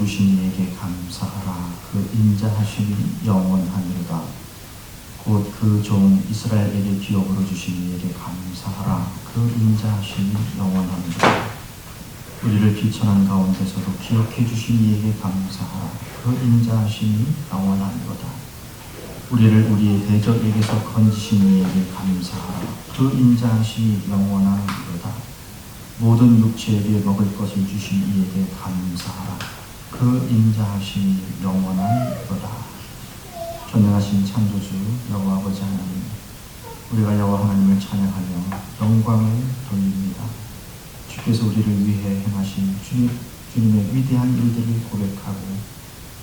주신 이에게 감사하라. 그 인자하심이 영원하니로다. 곧 그 종 이스라엘에게 기업으로 주신 이에게 감사하라. 그 인자하심이 영원하니로다. 우리를 비천한 가운데서도 기억해 주신 이에게 감사하라. 그 인자하심이 영원하니로다. 우리를 우리의 대적에게서 건지신 이에게 감사하라. 그 인자하심이 영원하니로다. 모든 육체에게 먹을 것을 주신 이에게 감사하라. 그 인자하심이 영원하니로다. 전능하신 창조주 여호와 아버지 하나님, 우리가 여호와 하나님을 찬양하며 영광을 돌립니다. 주께서 우리를 위해 행하신 주님의 위대한 일들을 고백하고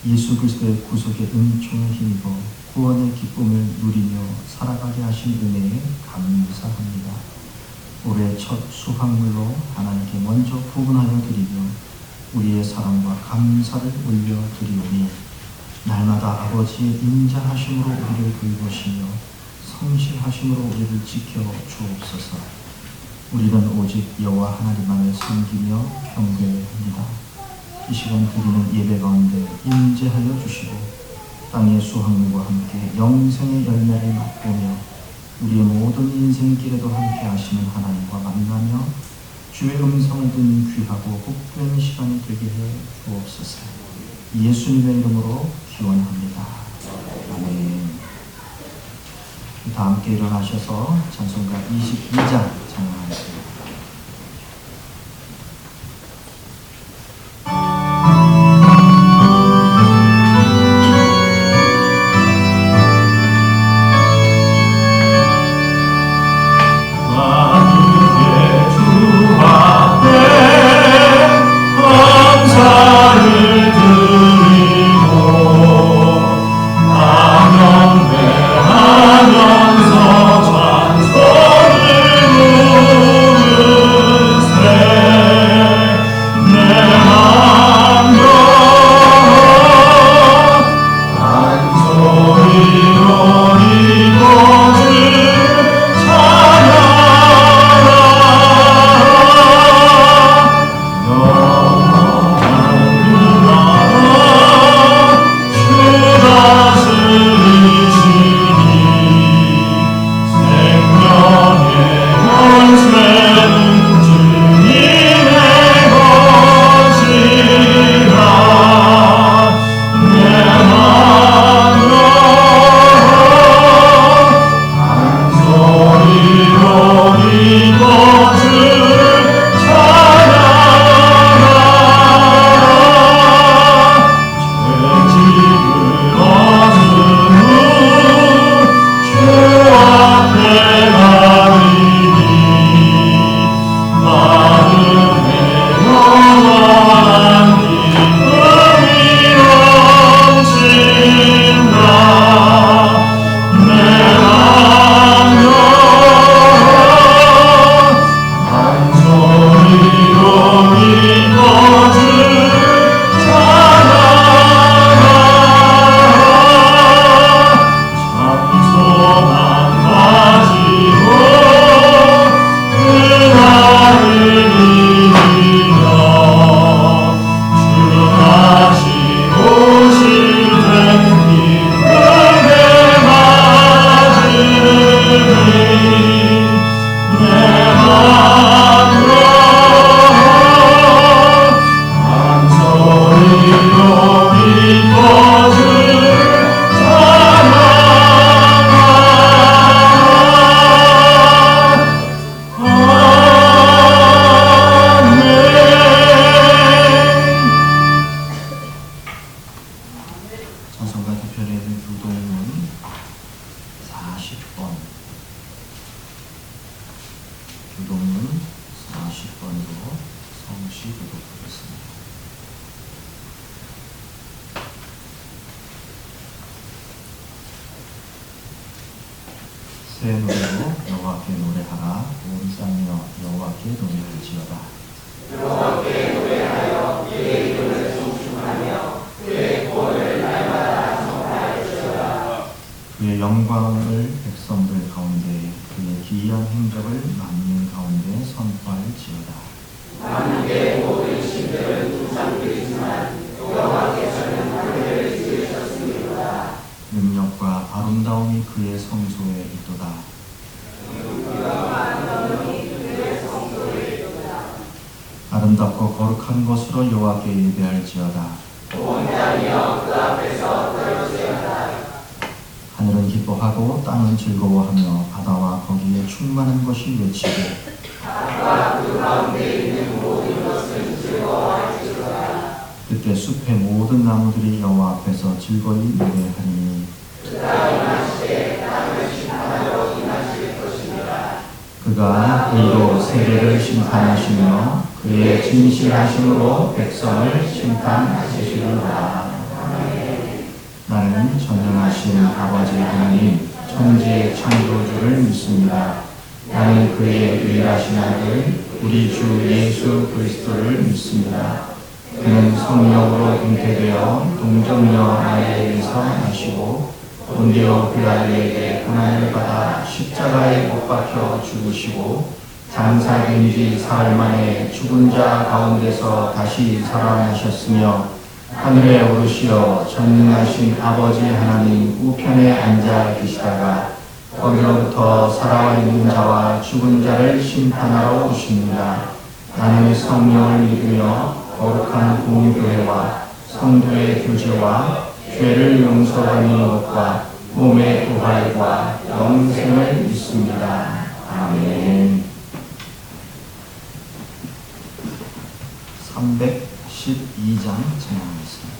예수 그리스도의 구속의 은총에 힘입어 구원의 기쁨을 누리며 살아가게 하신 은혜에 감사합니다. 올해 첫 수확물로 하나님께 먼저 부분하여 드리며 우리의 사랑과 감사를 올려드리오니 날마다 아버지의 인자하심으로 우리를 돌보시며 성실하심으로 우리를 지켜 주옵소서. 우리는 오직 여호와 하나님만을 섬기며 경배합니다. 이 시간 드리는 예배 가운데 임재하여 주시고 땅의 수확물과 함께 영생의 열매를 맛보며 우리의 모든 인생길에도 함께 하시는 하나님과 만나며 주의 음성을 듣는 귀하고 복된 시간이 되게 해 주옵소서. 예수님의 이름으로 기원합니다. 아멘. 다 함께 일어나셔서 찬송가 22장 찬양하겠습니다. 새 노래로 여호와께 노래하라. 온 땅이여 여호와께 노래를 지어라. 여호와께 노래하여 그의 이름을 송축하며 그의 구원을 날마다 전파할지어다. 그의 영광을 백성들 가운데 그의 기이한 행적을 만민 가운데 선포할지어다. 만국의 모든 신들은 두상들이지만 여호와 영광이 그의 성소에 있도다. 아름답고 거룩한 것으로 여호와께 예배할지어다. 하늘은 기뻐하고 땅은 즐거워하며 바다와 거기에 충만한 것이 외치고 그때 숲의 모든 나무들이 여호와 앞에서 즐거이 노래하리니 그가 의로 세계를 심판하시며 그의 진실하심으로 백성을 심판하시리로다. 나는 전능하신 아버지 하나님 천지의 창조주를 믿습니다. 나는 그의 유일하신 아들 우리 주 예수 그리스도를 믿습니다. 그는 성령으로 잉태되어 동정녀 마리아에게서 나시고 본디오 빌라도에게 고난을 받아 십자가에 못 박혀 죽으시고 장사된 지 사흘 만에 죽은 자 가운데서 다시 살아나셨으며 하늘에 오르시어 전능하신 아버지 하나님 우편에 앉아 계시다가 거기로부터 살아와 있는 자와 죽은 자를 심판하러 오십니다. 나는 성령을 믿으며 거룩한 공교회와 성도의 교제와 죄를 용서받는 것과 몸의 부활과 영생을 믿습니다. 아멘. 312장 찬양하겠습니다.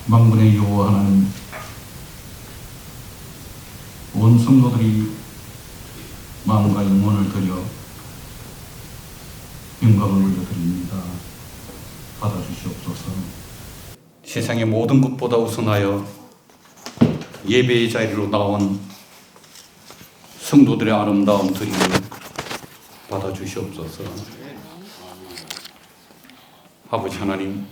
만군의 여호와 하나님, 온 성도들이 마음과 영혼을 들여 영광을 올려드립니다. 받아주시옵소서. 세상의 모든 것보다 우선하여 예배의 자리로 나온 성도들의 아름다운 드림을 받아주시옵소서. 아버지 하나님,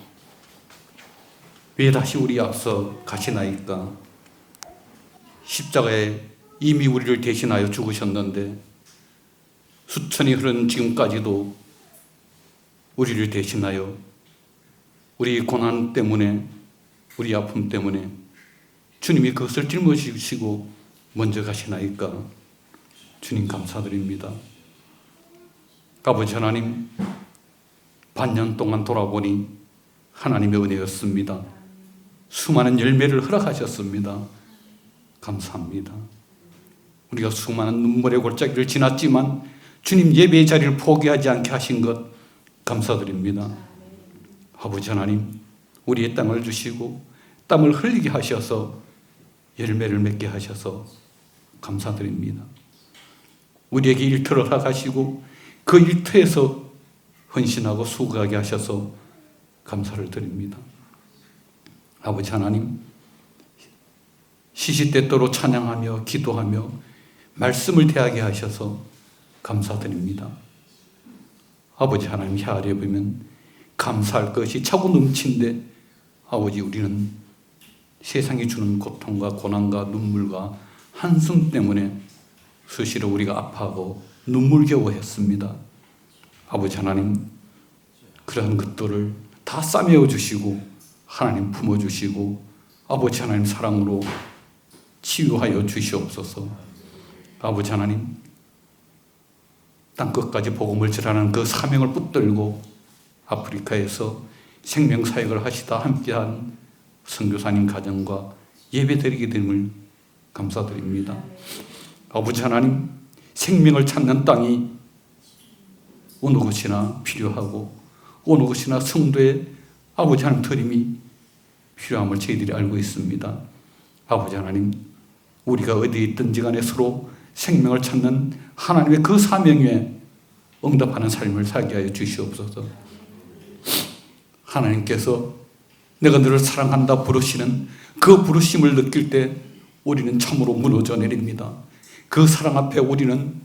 왜 다시 우리 앞서 가시나이까? 십자가에 이미 우리를 대신하여 죽으셨는데 수천이 흐른 지금까지도 우리를 대신하여 우리 고난 때문에, 우리 아픔 때문에 주님이 그것을 짊어지시고 먼저 가시나이까? 주님 감사드립니다. 아버지 하나님, 반년 동안 돌아보니 하나님의 은혜였습니다. 수많은 열매를 허락하셨습니다. 감사합니다. 우리가 수많은 눈물의 골짜기를 지났지만 주님 예배의 자리를 포기하지 않게 하신 것 감사드립니다. 아버지 하나님, 우리의 땅을 주시고 땀을 흘리게 하셔서 열매를 맺게 하셔서 감사드립니다. 우리에게 일터를 허락하시고 그 일터에서 헌신하고 수고하게 하셔서 감사를 드립니다. 아버지 하나님, 시시때때로 찬양하며 기도하며 말씀을 대하게 하셔서 감사드립니다. 아버지 하나님, 헤아려 보면 감사할 것이 차고 넘친데 아버지, 우리는 세상이 주는 고통과 고난과 눈물과 한숨 때문에 수시로 우리가 아파하고 눈물겨워했습니다. 아버지 하나님, 그러한 것들을 다 싸매어 주시고 하나님 품어주시고 아버지 하나님 사랑으로 치유하여 주시옵소서. 아버지 하나님, 땅끝까지 복음을 전하는 그 사명을 붙들고 아프리카에서 생명사역을 하시다 함께한 선교사님 가정과 예배드리게 됨을 감사드립니다. 아버지 하나님, 생명을 찾는 땅이 어느 곳이나 필요하고 어느 곳이나 성도의 아버지 하나님 드림이 필요함을 저희들이 알고 있습니다. 아버지 하나님, 우리가 어디에 있든지 간에 서로 생명을 찾는 하나님의 그 사명에 응답하는 삶을 살게 하여 주시옵소서. 하나님께서 내가 너를 사랑한다 부르시는 그 부르심을 느낄 때 우리는 참으로 무너져 내립니다. 그 사랑 앞에 우리는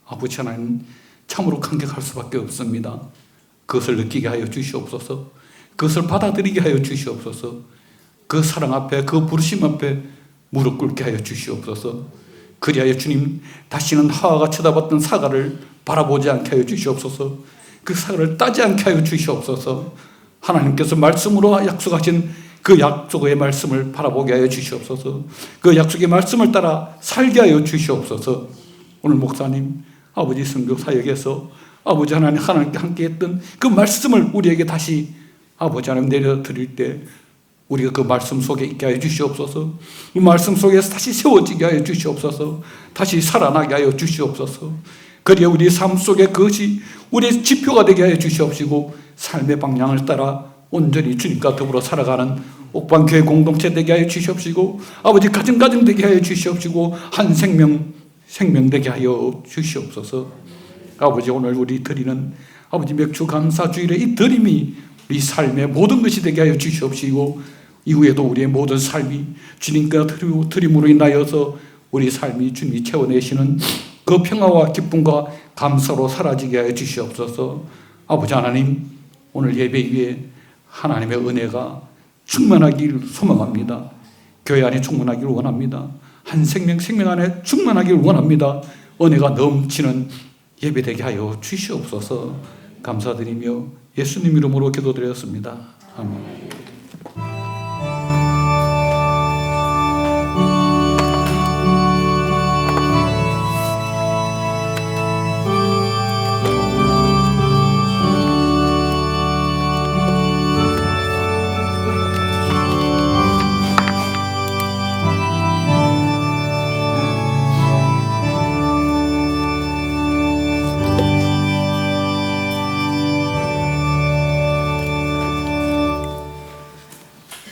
아버지 하나님 참으로 감격할 수밖에 없습니다. 그것을 느끼게 하여 주시옵소서. 그것을 받아들이게 하여 주시옵소서. 그 사랑 앞에, 그 부르심 앞에 무릎 꿇게 하여 주시옵소서. 그리하여 주님, 다시는 하와가 쳐다봤던 사과를 바라보지 않게 하여 주시옵소서. 그 사과를 따지 않게 하여 주시옵소서. 하나님께서 말씀으로 약속하신 그 약속의 말씀을 바라보게 하여 주시옵소서. 그 약속의 말씀을 따라 살게 하여 주시옵소서. 오늘 목사님, 아버지 선교 사역에서 아버지 하나님, 하나님께 함께 했던 그 말씀을 우리에게 다시 아버지 하나님 내려드릴 때 우리가 그 말씀 속에 있게 하여 주시옵소서. 이 말씀 속에서 다시 세워지게 하여 주시옵소서. 다시 살아나게 하여 주시옵소서. 그리하여 우리의 삶 속에 그것이 우리의 지표가 되게 하여 주시옵시고 삶의 방향을 따라 온전히 주님과 더불어 살아가는 옥방교회 공동체 되게 하여 주시옵시고 아버지 가정 되게 하여 주시옵시고 한 생명 되게 하여 주시옵소서. 아버지, 오늘 우리 드리는 아버지 맥주 감사 주일의 이 드림이 우리 삶의 모든 것이 되게 하여 주시옵시고 이후에도 우리의 모든 삶이 주님과 드림으로 인하여서 우리 삶이 주님이 채워내시는 그 평화와 기쁨과 감사로 사라지게 하여 주시옵소서. 아버지 하나님, 오늘 예배 위에 하나님의 은혜가 충만하기를 소망합니다. 교회 안에 충만하기를 원합니다. 한 생명 안에 충만하기를 원합니다. 은혜가 넘치는 예배되게 하여 주시옵소서. 감사드리며 예수님 이름으로 기도드렸습니다. 아멘.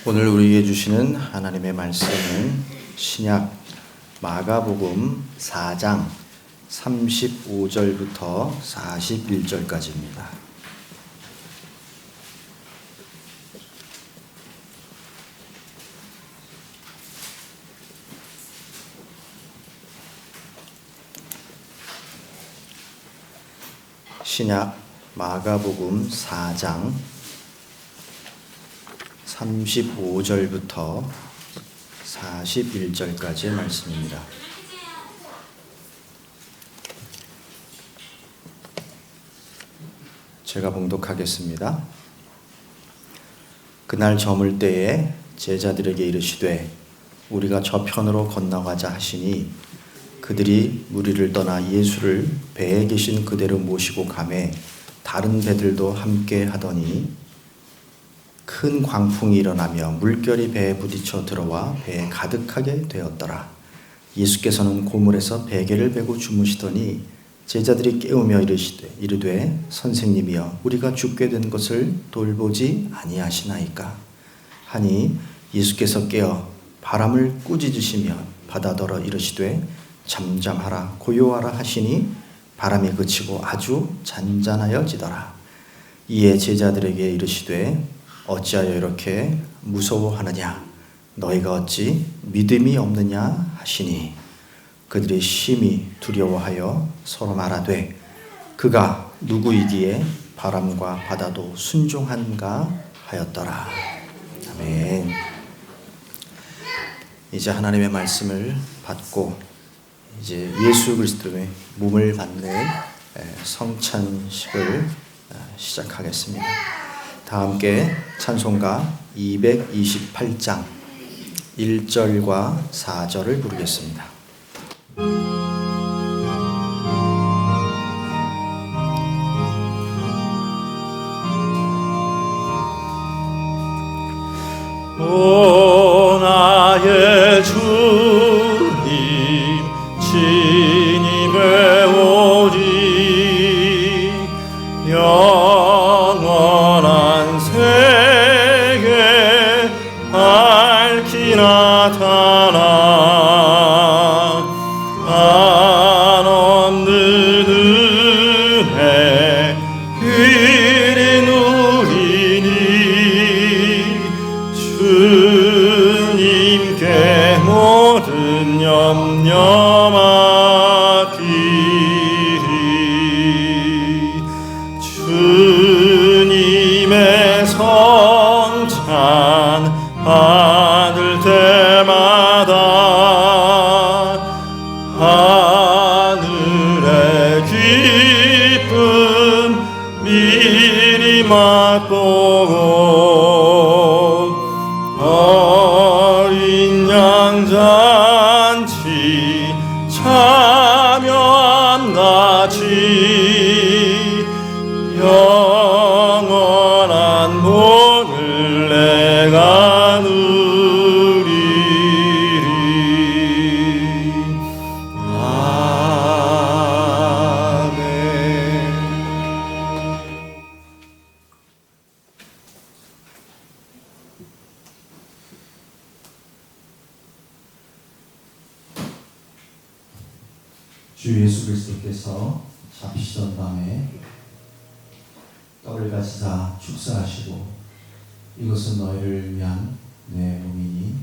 오늘 우리에게 주시는 하나님의 말씀은 신약 마가복음 4장 35절부터 41절까지입니다. 신약 마가복음 4장 35절부터 41절까지의 말씀입니다. 제가 봉독하겠습니다. 그날 저물 때에 제자들에게 이르시되 우리가 저편으로 건너가자 하시니 그들이 무리를 떠나 예수를 배에 계신 그대로 모시고 가매 다른 배들도 함께 하더니 큰 광풍이 일어나며 물결이 배에 부딪혀 들어와 배에 가득하게 되었더라. 예수께서는 고물에서 베개를 베고 주무시더니 제자들이 깨우며 이르되 선생님이여 우리가 죽게 된 것을 돌보지 아니하시나이까 하니 예수께서 깨어 바람을 꾸짖으시며 바다더러 이르시되 잠잠하라 고요하라 하시니 바람이 그치고 아주 잔잔하여지더라. 이에 제자들에게 이르시되 어찌하여 이렇게 무서워하느냐 너희가 어찌 믿음이 없느냐 하시니 그들이 심히 두려워하여 서로 말하되 그가 누구이기에 바람과 바다도 순종한가 하였더라. 아멘. 이제 하나님의 말씀을 받고 이제 예수 그리스도의 몸을 받는 성찬식을 시작하겠습니다. 다 함께 찬송가 228장 1절과 4절을 부르겠습니다. 오 나의 주님 친히 배우리 영원한 세계 밝히 나타나 한없는 은혜 그리 누리니 주님께 모든 염려 맡기리 주님의 성찬 받을 때마다 하늘의 기쁨 미리 맛보고 어린 양 잔치 참여함같이 영원한 복을 내가 누리리. 아멘. 주 예수 그리스도께서 잡히시던 밤에 떡을 가지사 축사하시고 이것은 너희를 위한 내 몸이니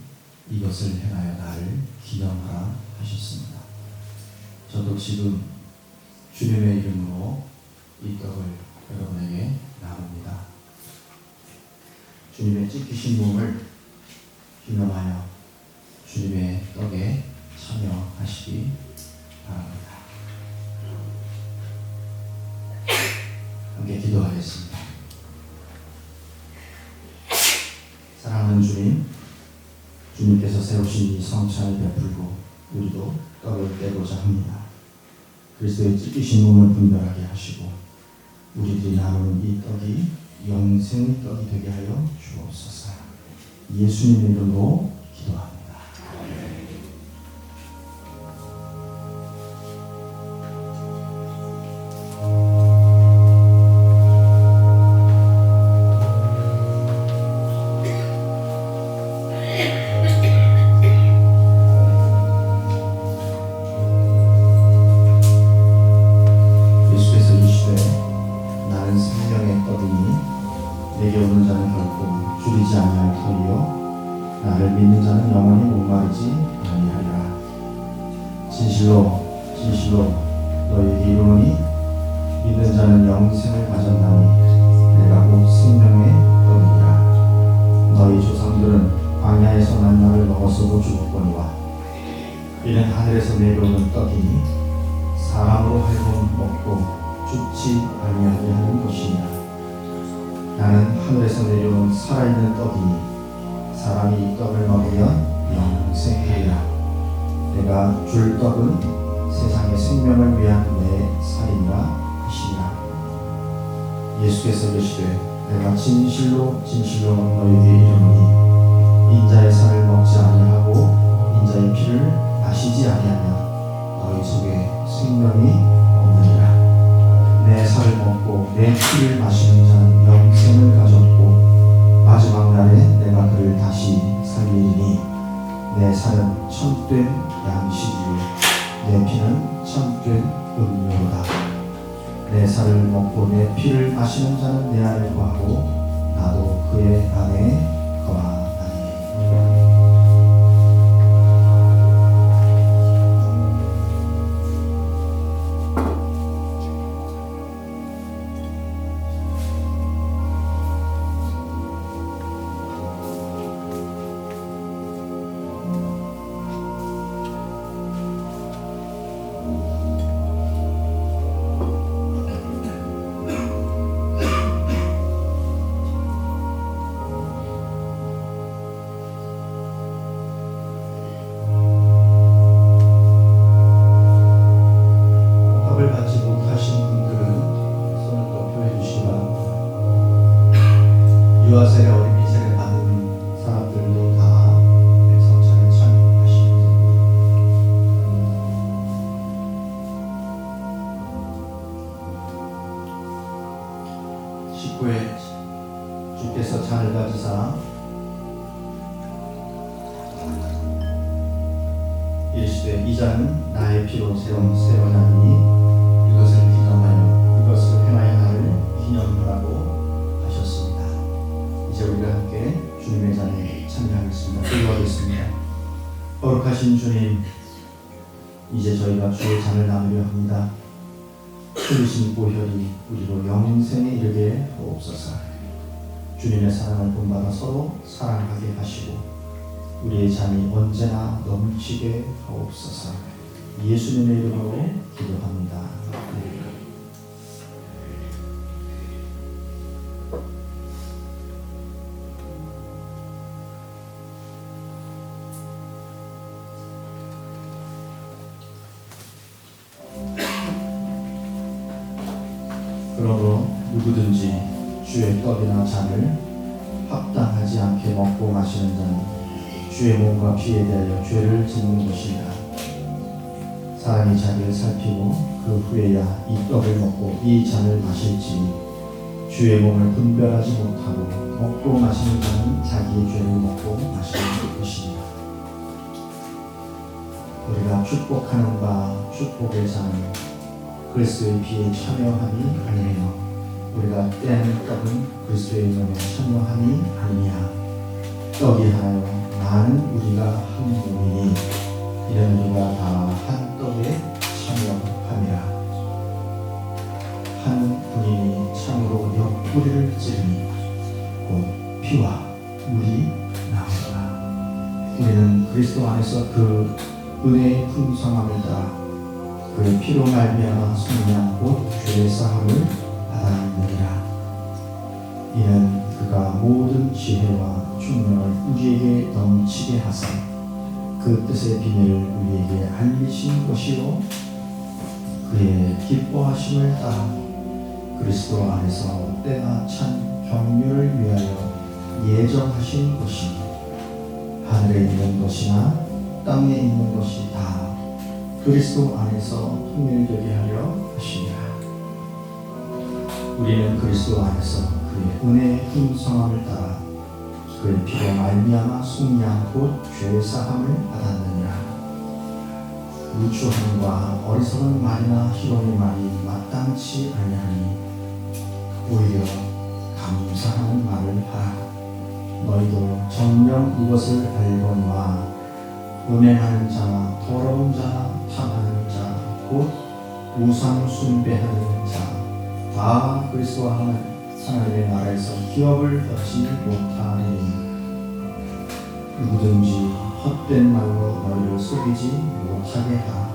이것을 행하여 나를 기념하라 하셨습니다. 저도 지금 주님의 이름으로 이 떡을 여러분에게 나눕니다. 주님의 찢기신 몸을 기념하여 주님의 떡에 참여하시기 바랍니다. 함께 기도하겠습니다. 사랑하는 주님, 주님께서 세우신 이 성찬을 베풀고 우리도 떡을 떼고자 합니다. 그리스도의 찢기신 몸을 분별하게 하시고 우리들이 나누는 이 떡이 영생의 떡이 되게 하여 주옵소서. 예수님의 이름으로 기도합니다. 내게 오는 자는 결코 줄이지 아니할 터이요 나를 믿는 자는 영원히 목마르지 아니하리라. 진실로 진실로 너희에게 이르노니 믿는 자는 영생을 가졌나니 내가 곧 생명의 떡이니라. 너희 조상들은 광야에서 만나를 먹었어도 죽었거니와 이는 하늘에서 내려오는 떡이니 사람으로 하여금 먹고 죽지 아니하게 하는 것이니라. 나는 하늘에서 내려온 살아있는 떡이니 사람이 이 떡을 먹으면 영생하리라. 내가 줄 떡은 세상의 생명을 위한 내 살이니라 하시니라. 예수께서 이르시되 내가 진실로 진실로 너희에게 이르노니 인자의 살을 먹지 아니하고 인자의 피를 마시지 아니하면 너희 속에 생명이 없느니라. 내 살을 먹고 내 피를 마시는 자는 영생을 가졌고 마지막 날에 내가 그를 다시 살리리니 내 살은 참된 양식이요 내 피는 참된 음료로다. 내 살을 먹고 내 피를 마시는 자는 내 안에 거하고 나도 그의 안에 거하나니. 유아세례 어린이 세례 받은 사람들도 다 성찬에 참여하시면 됩니다. 19회 주께서 잔을 가지사 이르시되 이 잔은 나의 피로 세운 세원하니 이것을 기념하여 이것을 행하여 나를 기념하라고 하셨습니다. 이제 우리가 함께 주님의 잔에 참여하겠습니다. 기도하겠습니다. 거룩하신 주님, 이제 저희가 주의 잔을 나누려 합니다. 흘리신 보혈이 우리로 영생에 이르게 하옵소서. 주님의 사랑을 본받아 서로 사랑하게 하시고 우리의 잔이 언제나 넘치게 하옵소서. 예수님의 이름으로 기도합니다. 아멘. 그러므로 누구든지 주의 떡이나 잔을 합당하지 않게 먹고 마시는 자는 주의 몸과 피에 대하여 죄를 짓는 것이니라. 사람이 자기를 살피고 그 후에야 이 떡을 먹고 이 잔을 마실지 주의 몸을 분별하지 못하고 먹고 마시는 자는 자기의 죄를 먹고 마시는 것이니라. 우리가 축복하는 바 축복의 잔은 그리스도의 피에 참여하니 아니며 우리가 떼는 떡은 그리스도의 몸에 참여하니 아니냐. 떡이 하나요 많은 우리가 한 몸이니 이런 우리가 다 한 떡에 참여함이라. 한 분이 참으로 옆구리를 찌르니 곧 피와 물이 나오라. 우리는 그리스도 안에서 그 은혜의 풍성함을 따라 그의 피로 말미암아 속량 곧 죄의 사함을 받았느니라. 이는 그가 모든 지혜와 총명을 우리에게 넘치게 하사 그 뜻의 비밀을 우리에게 알리신 것이요 그의 기뻐하심을 따라 그리스도 안에서 때가 찬 경륜을 위하여 예정하신 것이 하늘에 있는 것이나 땅에 있는 것이 다 그리스도 안에서 통일되게 하려 하시니라. 우리는 그리스도 안에서 그의 은혜의 풍성함을 따라 그의 피로 말미암아 속량 곧 죄의 사함을 받았느니라. 무추함과 어리석은 말이나 희롱의 말이 마땅치 아니하니 오히려 감사하는 말을 하라. 너희도 정녕 이것을 알거니와 음행하는 자나 더러운 자나 탐하는 자 곧 우상 숭배하는 자 다 그리스도와 하나님의 나라에서 기업을 얻지 못하니 누구든지 헛된 말로 너희를 속이지 못하게 하라.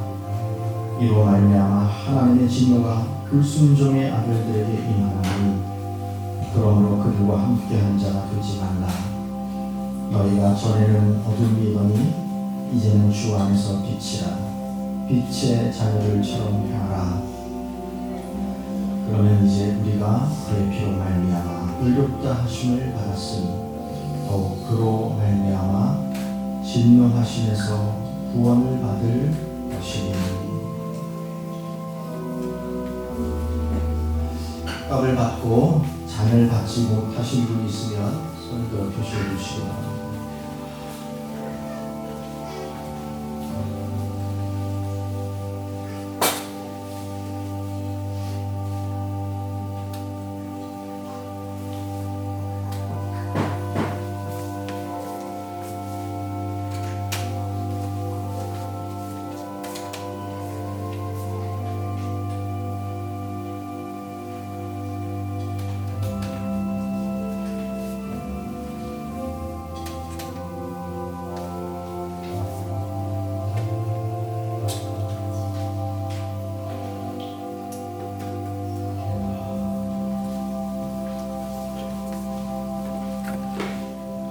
이로 말미암아 하나님의 진노가 불순종의 아들들에게 임하나니 그러므로 그들과 함께한 자가 되지 말라. 너희가 전에는 어둠이더니 이제는 주 안에서 빛이라. 빛의 자녀들처럼 행하라. 그러면 이제 우리가 그의 피로 말미암아 의롭다 하심을 받았으니 또 그로 말미암아 진노하심에서 구원을 받을 것이니. 떡을 받고 잔을 받지 못하신 분이 있으면 손들어 표시해 주시기 바랍니다.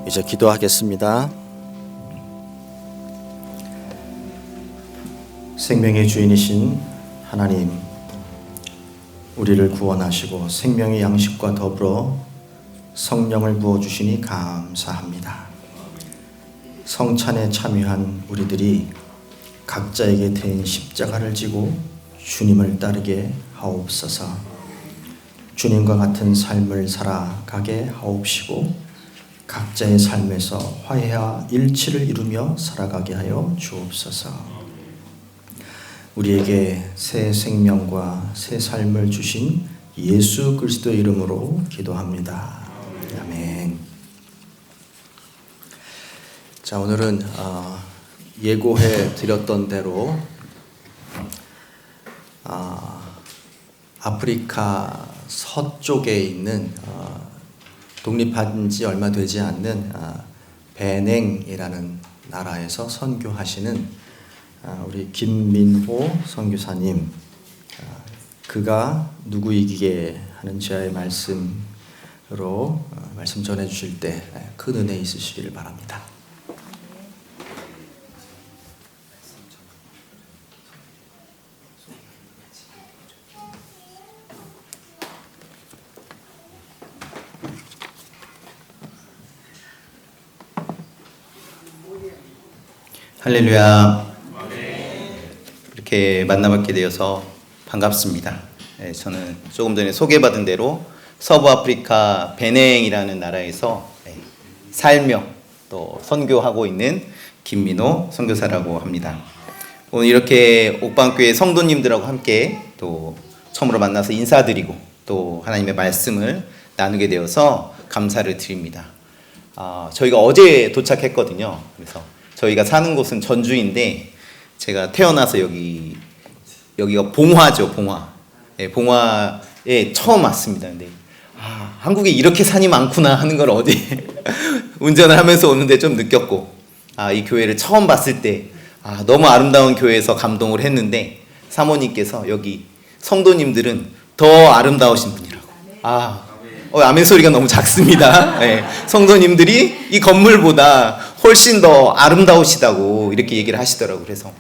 이제 기도하겠습니다. 생명의 주인이신 하나님, 우리를 구원하시고 생명의 양식과 더불어 성령을 부어주시니 감사합니다. 성찬에 참여한 우리들이 각자에게 대인 십자가를 지고 주님을 따르게 하옵소서. 주님과 같은 삶을 살아가게 하옵시고 각자의 삶에서 화해와 일치를 이루며 살아가게 하여 주옵소서. 우리에게 새 생명과 새 삶을 주신 예수 그리스도의 이름으로 기도합니다. 아멘. 자, 오늘은 예고해 드렸던 대로 아프리카 서쪽에 있는 독립한 지 얼마 되지 않는 베냉이라는 나라에서 선교하시는 우리 김민호 선교사님, 그가 누구이기에 하는 지하의 말씀으로 말씀 전해 주실 때 큰 은혜 있으시기를 바랍니다. 할렐루야. 이렇게 만나뵙게 되어서 반갑습니다. 저는 조금 전에 소개받은 대로 서부 아프리카 베냉이라는 나라에서 살며 또 선교하고 있는 김민호 선교사라고 합니다. 오늘 이렇게 옥방교회 성도님들하고 함께 또 처음으로 만나서 인사드리고 또 하나님의 말씀을 나누게 되어서 감사를 드립니다. 저희가 어제 도착했거든요. 그래서 저희가 사는 곳은 전주인데 제가 태어나서 여기가 봉화죠, 봉화. 네, 봉화에 처음 왔습니다. 근데 한국에 이렇게 산이 많구나 하는 걸 어제 운전을 하면서 오는데 좀 느꼈고, 이 교회를 처음 봤을 때 너무 아름다운 교회에서 감동을 했는데 사모님께서 여기 성도님들은 더 아름다우신 분이라고. 아멘 소리가 너무 작습니다. 네, 성도님들이 이 건물보다 훨씬 더 아름다우시다고 이렇게 얘기를 하시더라고요. 그래서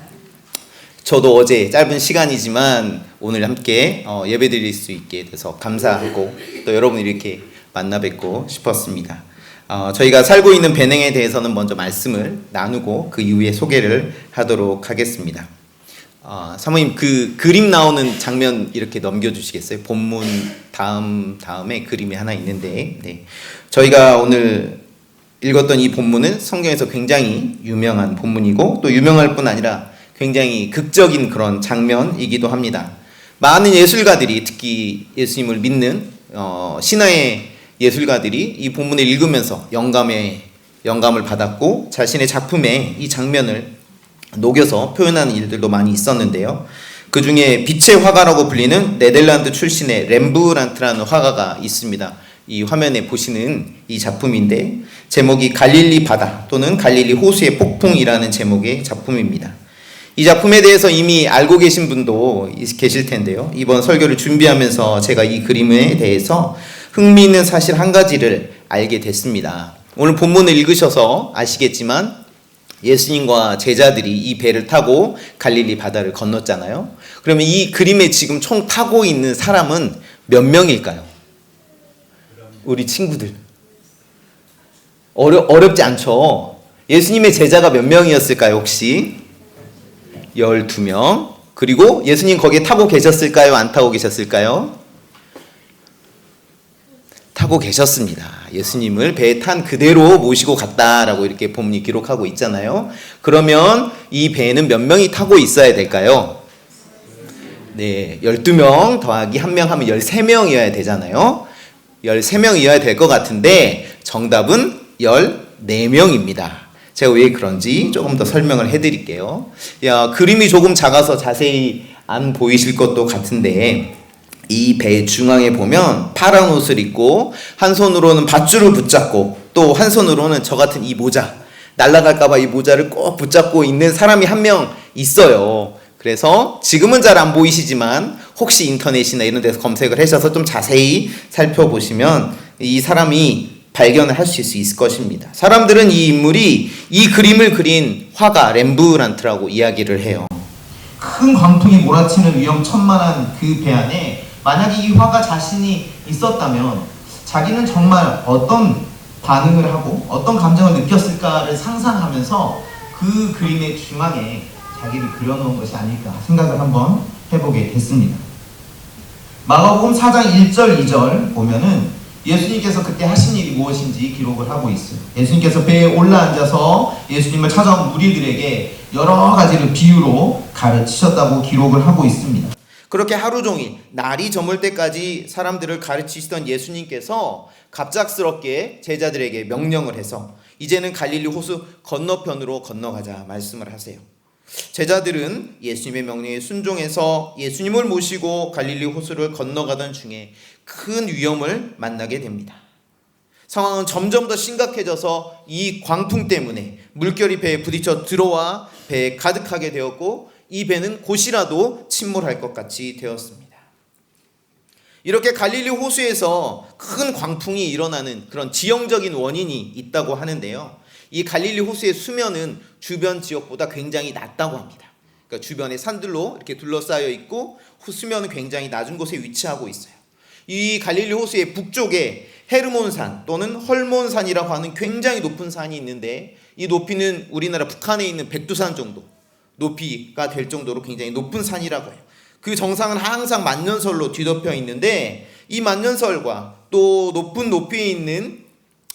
저도 어제 짧은 시간이지만 오늘 함께 예배 드릴 수 있게 돼서 감사하고 또 여러분 이렇게 만나 뵙고 싶었습니다. 저희가 살고 있는 베냉에 대해서는 먼저 말씀을 나누고 그 이후에 소개를 하도록 하겠습니다. 사모님, 그 그림 나오는 장면 이렇게 넘겨주시겠어요? 본문 다음에 그림이 하나 있는데, 네. 저희가 오늘 읽었던 이 본문은 성경에서 굉장히 유명한 본문이고 또 유명할 뿐 아니라 굉장히 극적인 그런 장면이기도 합니다. 많은 예술가들이, 특히 예수님을 믿는 신화의 예술가들이 이 본문을 읽으면서 영감을 받았고 자신의 작품에 이 장면을 녹여서 표현하는 일들도 많이 있었는데요. 그 중에 빛의 화가라고 불리는 네덜란드 출신의 렘브란트라는 화가가 있습니다. 이 화면에 보시는 이 작품인데 제목이 갈릴리 바다 또는 갈릴리 호수의 폭풍이라는 제목의 작품입니다. 이 작품에 대해서 이미 알고 계신 분도 계실 텐데요. 이번 설교를 준비하면서 제가 이 그림에 대해서 흥미있는 사실 한 가지를 알게 됐습니다. 오늘 본문을 읽으셔서 아시겠지만 예수님과 제자들이 이 배를 타고 갈릴리 바다를 건넜잖아요. 그러면 이 그림에 지금 총 타고 있는 사람은 몇 명일까요? 우리 친구들. 어렵지 않죠? 예수님의 제자가 몇 명이었을까요, 혹시? 12명. 그리고 예수님 거기에 타고 계셨을까요? 안 타고 계셨을까요? 타고 계셨습니다. 예수님을 배에 탄 그대로 모시고 갔다라고 이렇게 본문이 기록하고 있잖아요. 그러면 이 배에는 몇 명이 타고 있어야 될까요? 네, 12명 더하기 1명 하면 13명이어야 되잖아요. 13명이어야 될 것 같은데 정답은 14명입니다. 제가 왜 그런지 조금 더 설명을 해드릴게요. 그림이 조금 작아서 자세히 안 보이실 것도 같은데 이 배 중앙에 보면 파란 옷을 입고 한 손으로는 밧줄을 붙잡고 또 한 손으로는 저 같은 이 모자, 날아갈까봐 이 모자를 꼭 붙잡고 있는 사람이 한 명 있어요. 그래서 지금은 잘 안 보이시지만 혹시 인터넷이나 이런 데서 검색을 하셔서 좀 자세히 살펴보시면 이 사람이 발견을 하실 수 있을 것입니다. 사람들은 이 인물이 이 그림을 그린 화가 렘브란트라고 이야기를 해요. 큰 광풍이 몰아치는 위험천만한 그 배 안에 만약에 이 화가 자신이 있었다면 자기는 정말 어떤 반응을 하고 어떤 감정을 느꼈을까를 상상하면서 그 그림의 중앙에 자기를 그려놓은 것이 아닐까 생각을 한번 해보게 됐습니다. 마가복음 4장 1절 2절 보면은 예수님께서 그때 하신 일이 무엇인지 기록을 하고 있어요. 예수님께서 배에 올라앉아서 예수님을 찾아온 무리들에게 여러 가지를 비유로 가르치셨다고 기록을 하고 있습니다. 그렇게 하루 종일 날이 저물 때까지 사람들을 가르치시던 예수님께서 갑작스럽게 제자들에게 명령을 해서 이제는 갈릴리 호수 건너편으로 건너가자 말씀을 하세요. 제자들은 예수님의 명령에 순종해서 예수님을 모시고 갈릴리 호수를 건너가던 중에 큰 위험을 만나게 됩니다. 상황은 점점 더 심각해져서 이 광풍 때문에 물결이 배에 부딪혀 들어와 배에 가득하게 되었고 이 배는 곧이라도 침몰할 것 같이 되었습니다. 이렇게 갈릴리 호수에서 큰 광풍이 일어나는 그런 지형적인 원인이 있다고 하는데요. 이 갈릴리 호수의 수면은 주변 지역보다 굉장히 낮다고 합니다. 그러니까 주변에 산들로 이렇게 둘러싸여 있고 수면은 굉장히 낮은 곳에 위치하고 있어요. 이 갈릴리 호수의 북쪽에 헤르몬산 또는 헐몬산이라고 하는 굉장히 높은 산이 있는데 이 높이는 우리나라 북한에 있는 백두산 정도 높이가 될 정도로 굉장히 높은 산이라고 해요. 그 정상은 항상 만년설로 뒤덮여 있는데 이 만년설과 또 높은 높이에 있는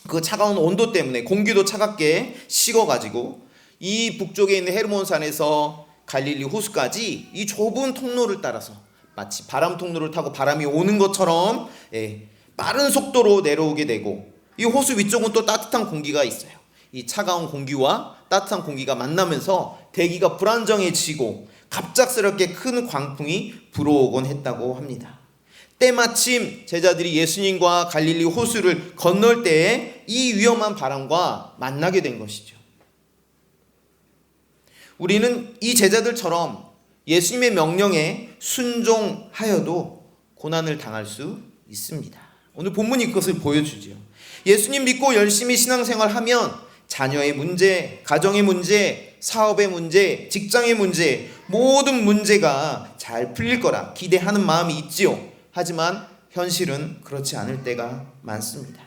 그 차가운 온도 때문에 공기도 차갑게 식어가지고 이 북쪽에 있는 헤르몬산에서 갈릴리 호수까지 이 좁은 통로를 따라서 마치 바람 통로를 타고 바람이 오는 것처럼 빠른 속도로 내려오게 되고 이 호수 위쪽은 또 따뜻한 공기가 있어요. 이 차가운 공기와 따뜻한 공기가 만나면서 대기가 불안정해지고 갑작스럽게 큰 광풍이 불어오곤 했다고 합니다. 때마침 제자들이 예수님과 갈릴리 호수를 건널 때에 이 위험한 바람과 만나게 된 것이죠. 우리는 이 제자들처럼 예수님의 명령에 순종하여도 고난을 당할 수 있습니다. 오늘 본문이 그것을 보여주죠. 예수님 믿고 열심히 신앙생활하면 자녀의 문제, 가정의 문제, 사업의 문제, 직장의 문제, 모든 문제가 잘 풀릴 거라 기대하는 마음이 있지요. 하지만 현실은 그렇지 않을 때가 많습니다.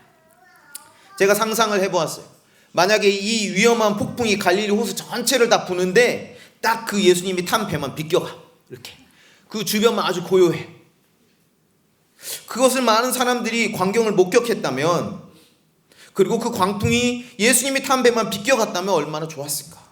제가 상상을 해보았어요. 만약에 이 위험한 폭풍이 갈릴리 호수 전체를 다 부는데 딱 그 예수님이 탄 배만 비껴가. 이렇게. 그 주변만 아주 고요해. 그것을 많은 사람들이 광경을 목격했다면 그리고 그 광풍이 예수님이 탄 배만 비껴갔다면 얼마나 좋았을까.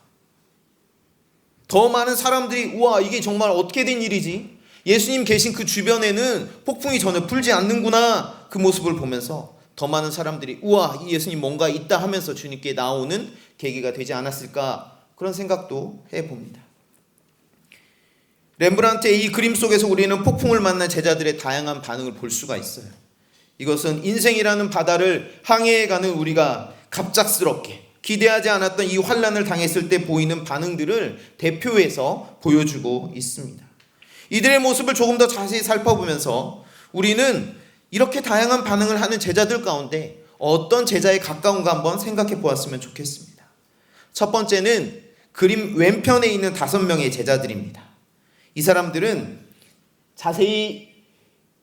더 많은 사람들이 우와 이게 정말 어떻게 된 일이지? 예수님 계신 그 주변에는 폭풍이 전혀 불지 않는구나. 그 모습을 보면서 더 많은 사람들이 우와 이 예수님 뭔가 있다 하면서 주님께 나오는 계기가 되지 않았을까. 그런 생각도 해봅니다. 렘브란트의 이 그림 속에서 우리는 폭풍을 만난 제자들의 다양한 반응을 볼 수가 있어요. 이것은 인생이라는 바다를 항해해가는 우리가 갑작스럽게 기대하지 않았던 이 환난을 당했을 때 보이는 반응들을 대표해서 보여주고 있습니다. 이들의 모습을 조금 더 자세히 살펴보면서 우리는 이렇게 다양한 반응을 하는 제자들 가운데 어떤 제자에 가까운가 한번 생각해 보았으면 좋겠습니다. 첫 번째는 그림 왼편에 있는 5명의 제자들입니다. 이 사람들은 자세히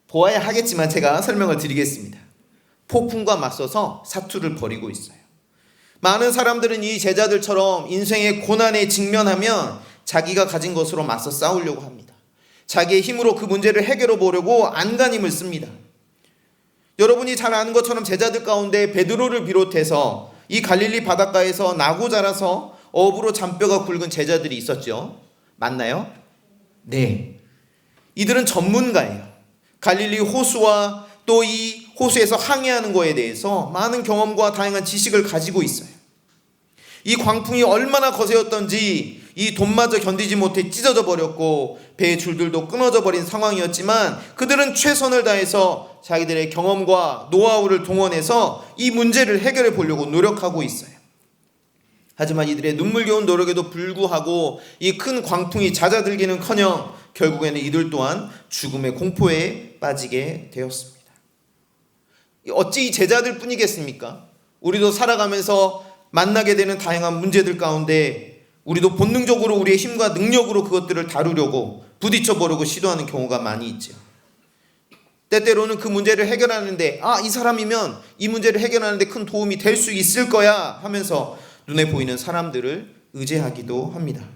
보아야 하겠지만 제가 설명을 드리겠습니다. 폭풍과 맞서서 사투를 벌이고 있어요. 많은 사람들은 이 제자들처럼 인생의 고난에 직면하면 자기가 가진 것으로 맞서 싸우려고 합니다. 자기의 힘으로 그 문제를 해결해 보려고 안간힘을 씁니다. 여러분이 잘 아는 것처럼 제자들 가운데 베드로를 비롯해서 이 갈릴리 바닷가에서 나고 자라서 어부로 잔뼈가 굵은 제자들이 있었죠. 맞나요? 네. 이들은 전문가예요. 갈릴리 호수와 또 이 호수에서 항해하는 거에 대해서 많은 경험과 다양한 지식을 가지고 있어요. 이 광풍이 얼마나 거세었던지 이 돈마저 견디지 못해 찢어져 버렸고 배의 줄들도 끊어져 버린 상황이었지만 그들은 최선을 다해서 자기들의 경험과 노하우를 동원해서 이 문제를 해결해 보려고 노력하고 있어요. 하지만 이들의 눈물겨운 노력에도 불구하고 이 큰 광풍이 잦아들기는커녕 결국에는 이들 또한 죽음의 공포에 빠지게 되었습니다. 어찌 이 제자들 뿐이겠습니까? 우리도 살아가면서 만나게 되는 다양한 문제들 가운데 우리도 본능적으로 우리의 힘과 능력으로 그것들을 다루려고 부딪혀보려고 시도하는 경우가 많이 있죠. 때때로는 그 문제를 해결하는데 이 사람이면 이 문제를 해결하는데 큰 도움이 될 수 있을 거야 하면서 눈에 보이는 사람들을 의지하기도 합니다.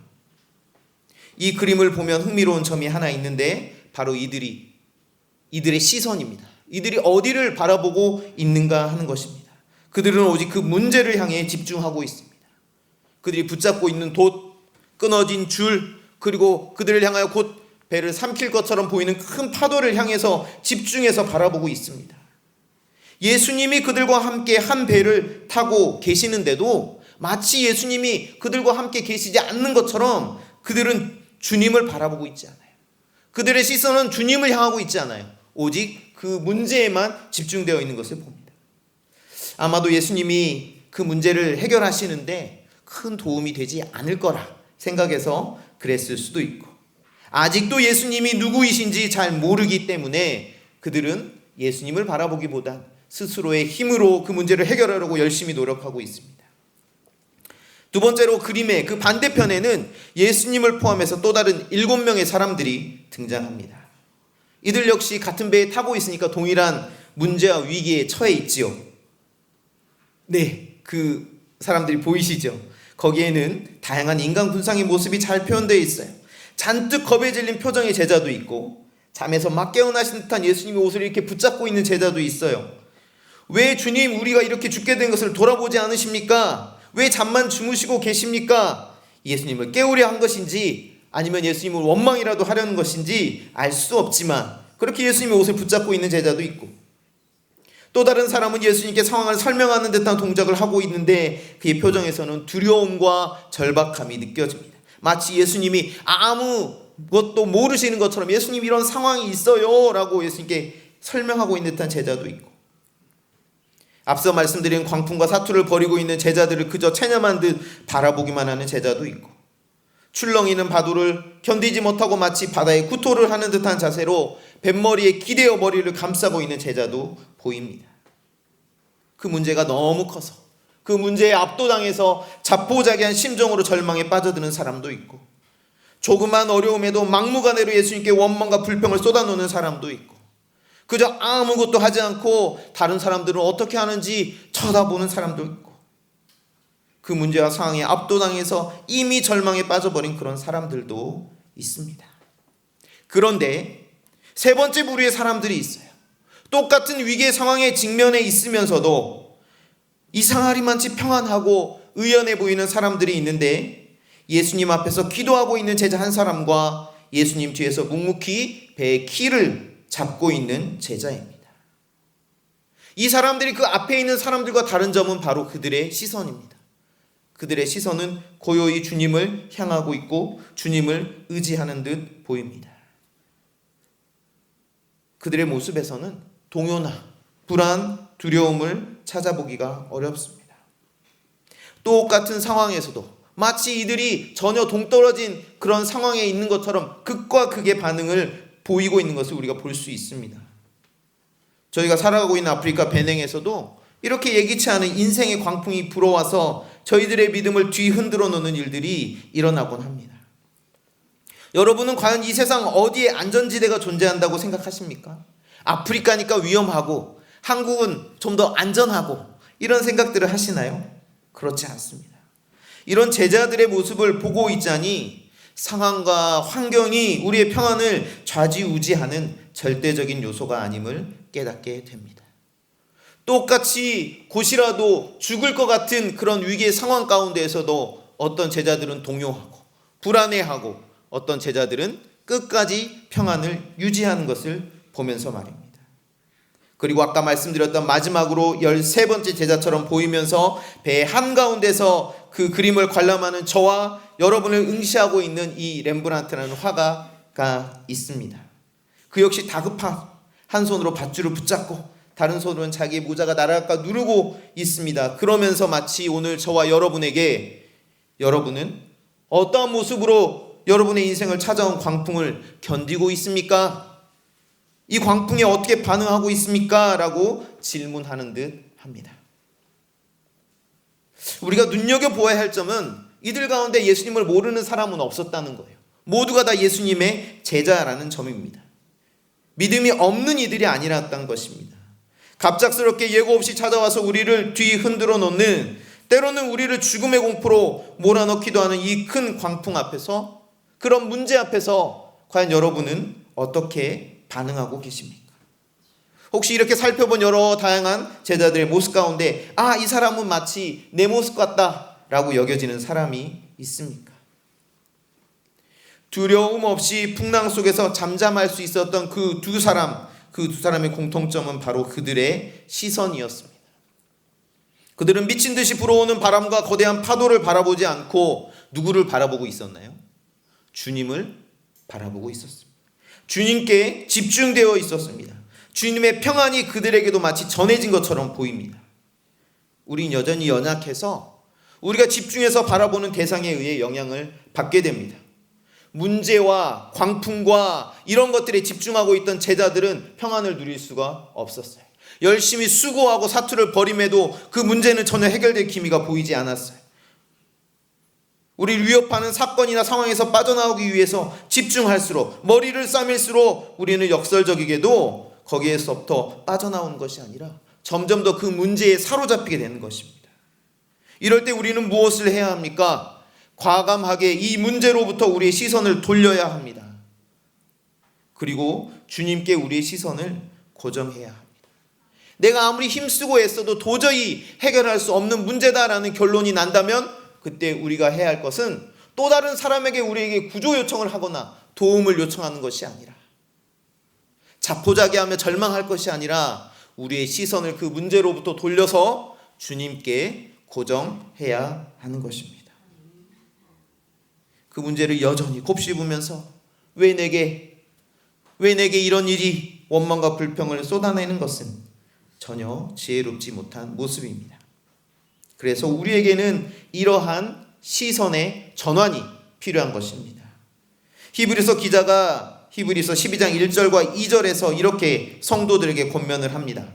이 그림을 보면 흥미로운 점이 하나 있는데 바로 이들의 시선입니다. 이들이 어디를 바라보고 있는가 하는 것입니다. 그들은 오직 그 문제를 향해 집중하고 있습니다. 그들이 붙잡고 있는 돛, 끊어진 줄, 그리고 그들을 향하여 곧 배를 삼킬 것처럼 보이는 큰 파도를 향해서 집중해서 바라보고 있습니다. 예수님이 그들과 함께 한 배를 타고 계시는데도 마치 예수님이 그들과 함께 계시지 않는 것처럼 그들은 주님을 바라보고 있지 않아요. 그들의 시선은 주님을 향하고 있지 않아요. 오직 그 문제에만 집중되어 있는 것을 봅니다. 아마도 예수님이 그 문제를 해결하시는데 큰 도움이 되지 않을 거라 생각해서 그랬을 수도 있고, 아직도 예수님이 누구이신지 잘 모르기 때문에 그들은 예수님을 바라보기보다 스스로의 힘으로 그 문제를 해결하려고 열심히 노력하고 있습니다. 두 번째로 그림의 그 반대편에는 예수님을 포함해서 또 다른 7명의 사람들이 등장합니다. 이들 역시 같은 배에 타고 있으니까 동일한 문제와 위기에 처해 있지요. 네, 그 사람들이 보이시죠? 거기에는 다양한 인간 군상의 모습이 잘 표현되어 있어요. 잔뜩 겁에 질린 표정의 제자도 있고, 잠에서 막 깨어나신 듯한 예수님의 옷을 이렇게 붙잡고 있는 제자도 있어요. 왜 주님, 우리가 이렇게 죽게 된 것을 돌아보지 않으십니까? 왜 잠만 주무시고 계십니까? 예수님을 깨우려 한 것인지 아니면 예수님을 원망이라도 하려는 것인지 알 수 없지만 그렇게 예수님의 옷을 붙잡고 있는 제자도 있고, 또 다른 사람은 예수님께 상황을 설명하는 듯한 동작을 하고 있는데 그의 표정에서는 두려움과 절박함이 느껴집니다. 마치 예수님이 아무것도 모르시는 것처럼 예수님 이런 상황이 있어요 라고 예수님께 설명하고 있는 듯한 제자도 있고, 앞서 말씀드린 광풍과 사투를 벌이고 있는 제자들을 그저 체념한 듯 바라보기만 하는 제자도 있고, 출렁이는 파도를 견디지 못하고 마치 바다에 구토를 하는 듯한 자세로 뱃머리에 기대어 머리를 감싸고 있는 제자도 보입니다. 그 문제가 너무 커서 그 문제에 압도당해서 자포자기한 심정으로 절망에 빠져드는 사람도 있고, 조그만 어려움에도 막무가내로 예수님께 원망과 불평을 쏟아놓는 사람도 있고, 그저 아무것도 하지 않고 다른 사람들은 어떻게 하는지 쳐다보는 사람도 있고, 그 문제와 상황에 압도당해서 이미 절망에 빠져버린 그런 사람들도 있습니다. 그런데 세 번째 부류의 사람들이 있어요. 똑같은 위기의 상황에 직면해 있으면서도 이상하리만치 평안하고 의연해 보이는 사람들이 있는데, 예수님 앞에서 기도하고 있는 제자 한 사람과 예수님 뒤에서 묵묵히 배의 키를 잡고 있는 제자입니다. 이 사람들이 그 앞에 있는 사람들과 다른 점은 바로 그들의 시선입니다. 그들의 시선은 고요히 주님을 향하고 있고 주님을 의지하는 듯 보입니다. 그들의 모습에서는 동요나 불안, 두려움을 찾아보기가 어렵습니다. 똑같은 상황에서도 마치 이들이 전혀 동떨어진 그런 상황에 있는 것처럼 극과 극의 반응을 보이고 있는 것을 우리가 볼 수 있습니다. 저희가 살아가고 있는 아프리카 베냉에서도 이렇게 예기치 않은 인생의 광풍이 불어와서 저희들의 믿음을 뒤흔들어 놓는 일들이 일어나곤 합니다. 여러분은 과연 이 세상 어디에 안전지대가 존재한다고 생각하십니까? 아프리카니까 위험하고 한국은 좀 더 안전하고 이런 생각들을 하시나요? 그렇지 않습니다. 이런 제자들의 모습을 보고 있자니 상황과 환경이 우리의 평안을 좌지우지하는 절대적인 요소가 아님을 깨닫게 됩니다. 똑같이 곧이라도 죽을 것 같은 그런 위기의 상황 가운데에서도 어떤 제자들은 동요하고 불안해하고 어떤 제자들은 끝까지 평안을 유지하는 것을 보면서 말입니다. 그리고 아까 말씀드렸던 마지막으로 13번째 제자처럼 보이면서 배 한가운데서 그 그림을 관람하는 저와 여러분을 응시하고 있는 이 렘브란트라는 화가가 있습니다. 그 역시 다급한 한 손으로 밧줄을 붙잡고 다른 손으로는 자기의 모자가 날아갈까 누르고 있습니다. 그러면서 마치 오늘 저와 여러분에게 여러분은 어떠한 모습으로 여러분의 인생을 찾아온 광풍을 견디고 있습니까? 이 광풍에 어떻게 반응하고 있습니까? 라고 질문하는 듯 합니다. 우리가 눈여겨보아야 할 점은 이들 가운데 예수님을 모르는 사람은 없었다는 거예요. 모두가 다 예수님의 제자라는 점입니다. 믿음이 없는 이들이 아니랐다는 것입니다. 갑작스럽게 예고 없이 찾아와서 우리를 뒤흔들어 놓는, 때로는 우리를 죽음의 공포로 몰아넣기도 하는 이 큰 광풍 앞에서, 그런 문제 앞에서 과연 여러분은 어떻게 반응하고 계십니까? 혹시 이렇게 살펴본 여러 다양한 제자들의 모습 가운데 이 사람은 마치 내 모습 같다라고 여겨지는 사람이 있습니까? 두려움 없이 풍랑 속에서 잠잠할 수 있었던 그 두 사람의 공통점은 바로 그들의 시선이었습니다. 그들은 미친 듯이 불어오는 바람과 거대한 파도를 바라보지 않고 누구를 바라보고 있었나요? 주님을 바라보고 있었습니다. 주님께 집중되어 있었습니다. 주님의 평안이 그들에게도 마치 전해진 것처럼 보입니다. 우린 여전히 연약해서 우리가 집중해서 바라보는 대상에 의해 영향을 받게 됩니다. 문제와 광풍과 이런 것들에 집중하고 있던 제자들은 평안을 누릴 수가 없었어요. 열심히 수고하고 사투를 벌임에도 그 문제는 전혀 해결될 기미가 보이지 않았어요. 우리를 위협하는 사건이나 상황에서 빠져나오기 위해서 집중할수록, 머리를 싸맬수록 우리는 역설적이게도 거기에서부터 빠져나오는 것이 아니라 점점 더 그 문제에 사로잡히게 되는 것입니다. 이럴 때 우리는 무엇을 해야 합니까? 과감하게 이 문제로부터 우리의 시선을 돌려야 합니다. 그리고 주님께 우리의 시선을 고정해야 합니다. 내가 아무리 힘쓰고 애써도 도저히 해결할 수 없는 문제다라는 결론이 난다면 그때 우리가 해야 할 것은 또 다른 사람에게 우리에게 구조 요청을 하거나 도움을 요청하는 것이 아니라, 자포자기하며 절망할 것이 아니라 우리의 시선을 그 문제로부터 돌려서 주님께 고정해야 하는 것입니다. 그 문제를 여전히 곱씹으면서 왜 내게 이런 일이, 원망과 불평을 쏟아내는 것은 전혀 지혜롭지 못한 모습입니다. 그래서 우리에게는 이러한 시선의 전환이 필요한 것입니다. 히브리서 기자가 히브리서 12장 1절과 2절에서 이렇게 성도들에게 권면을 합니다.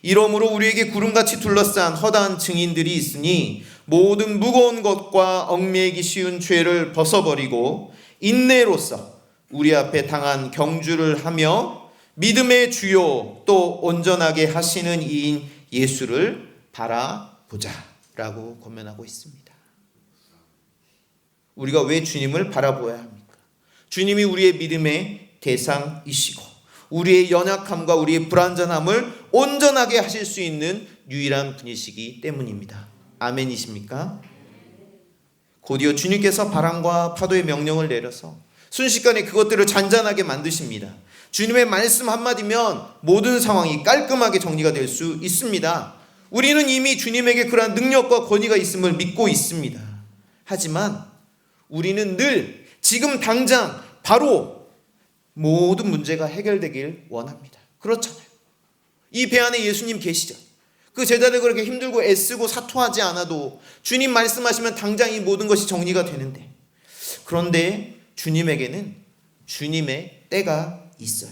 이러므로 우리에게 구름같이 둘러싼 허다한 증인들이 있으니 모든 무거운 것과 얽매이기 쉬운 죄를 벗어버리고 인내로써 우리 앞에 당한 경주를 하며 믿음의 주요 또 온전하게 하시는 이인 예수를 바라보자 라고 권면하고 있습니다. 우리가 왜 주님을 바라보아야 합니까? 주님이 우리의 믿음의 대상이시고 우리의 연약함과 우리의 불완전함을 온전하게 하실 수 있는 유일한 분이시기 때문입니다. 아멘이십니까? 곧이어 주님께서 바람과 파도의 명령을 내려서 순식간에 그것들을 잔잔하게 만드십니다. 주님의 말씀 한마디면 모든 상황이 깔끔하게 정리가 될 수 있습니다. 우리는 이미 주님에게 그러한 능력과 권위가 있음을 믿고 있습니다. 하지만 우리는 늘 지금 당장 바로 모든 문제가 해결되길 원합니다. 그렇잖아요. 이 배 안에 예수님 계시죠. 그 제자들 그렇게 힘들고 애쓰고 사투하지 않아도 주님 말씀하시면 당장 이 모든 것이 정리가 되는데, 그런데 주님에게는 주님의 때가 있어요.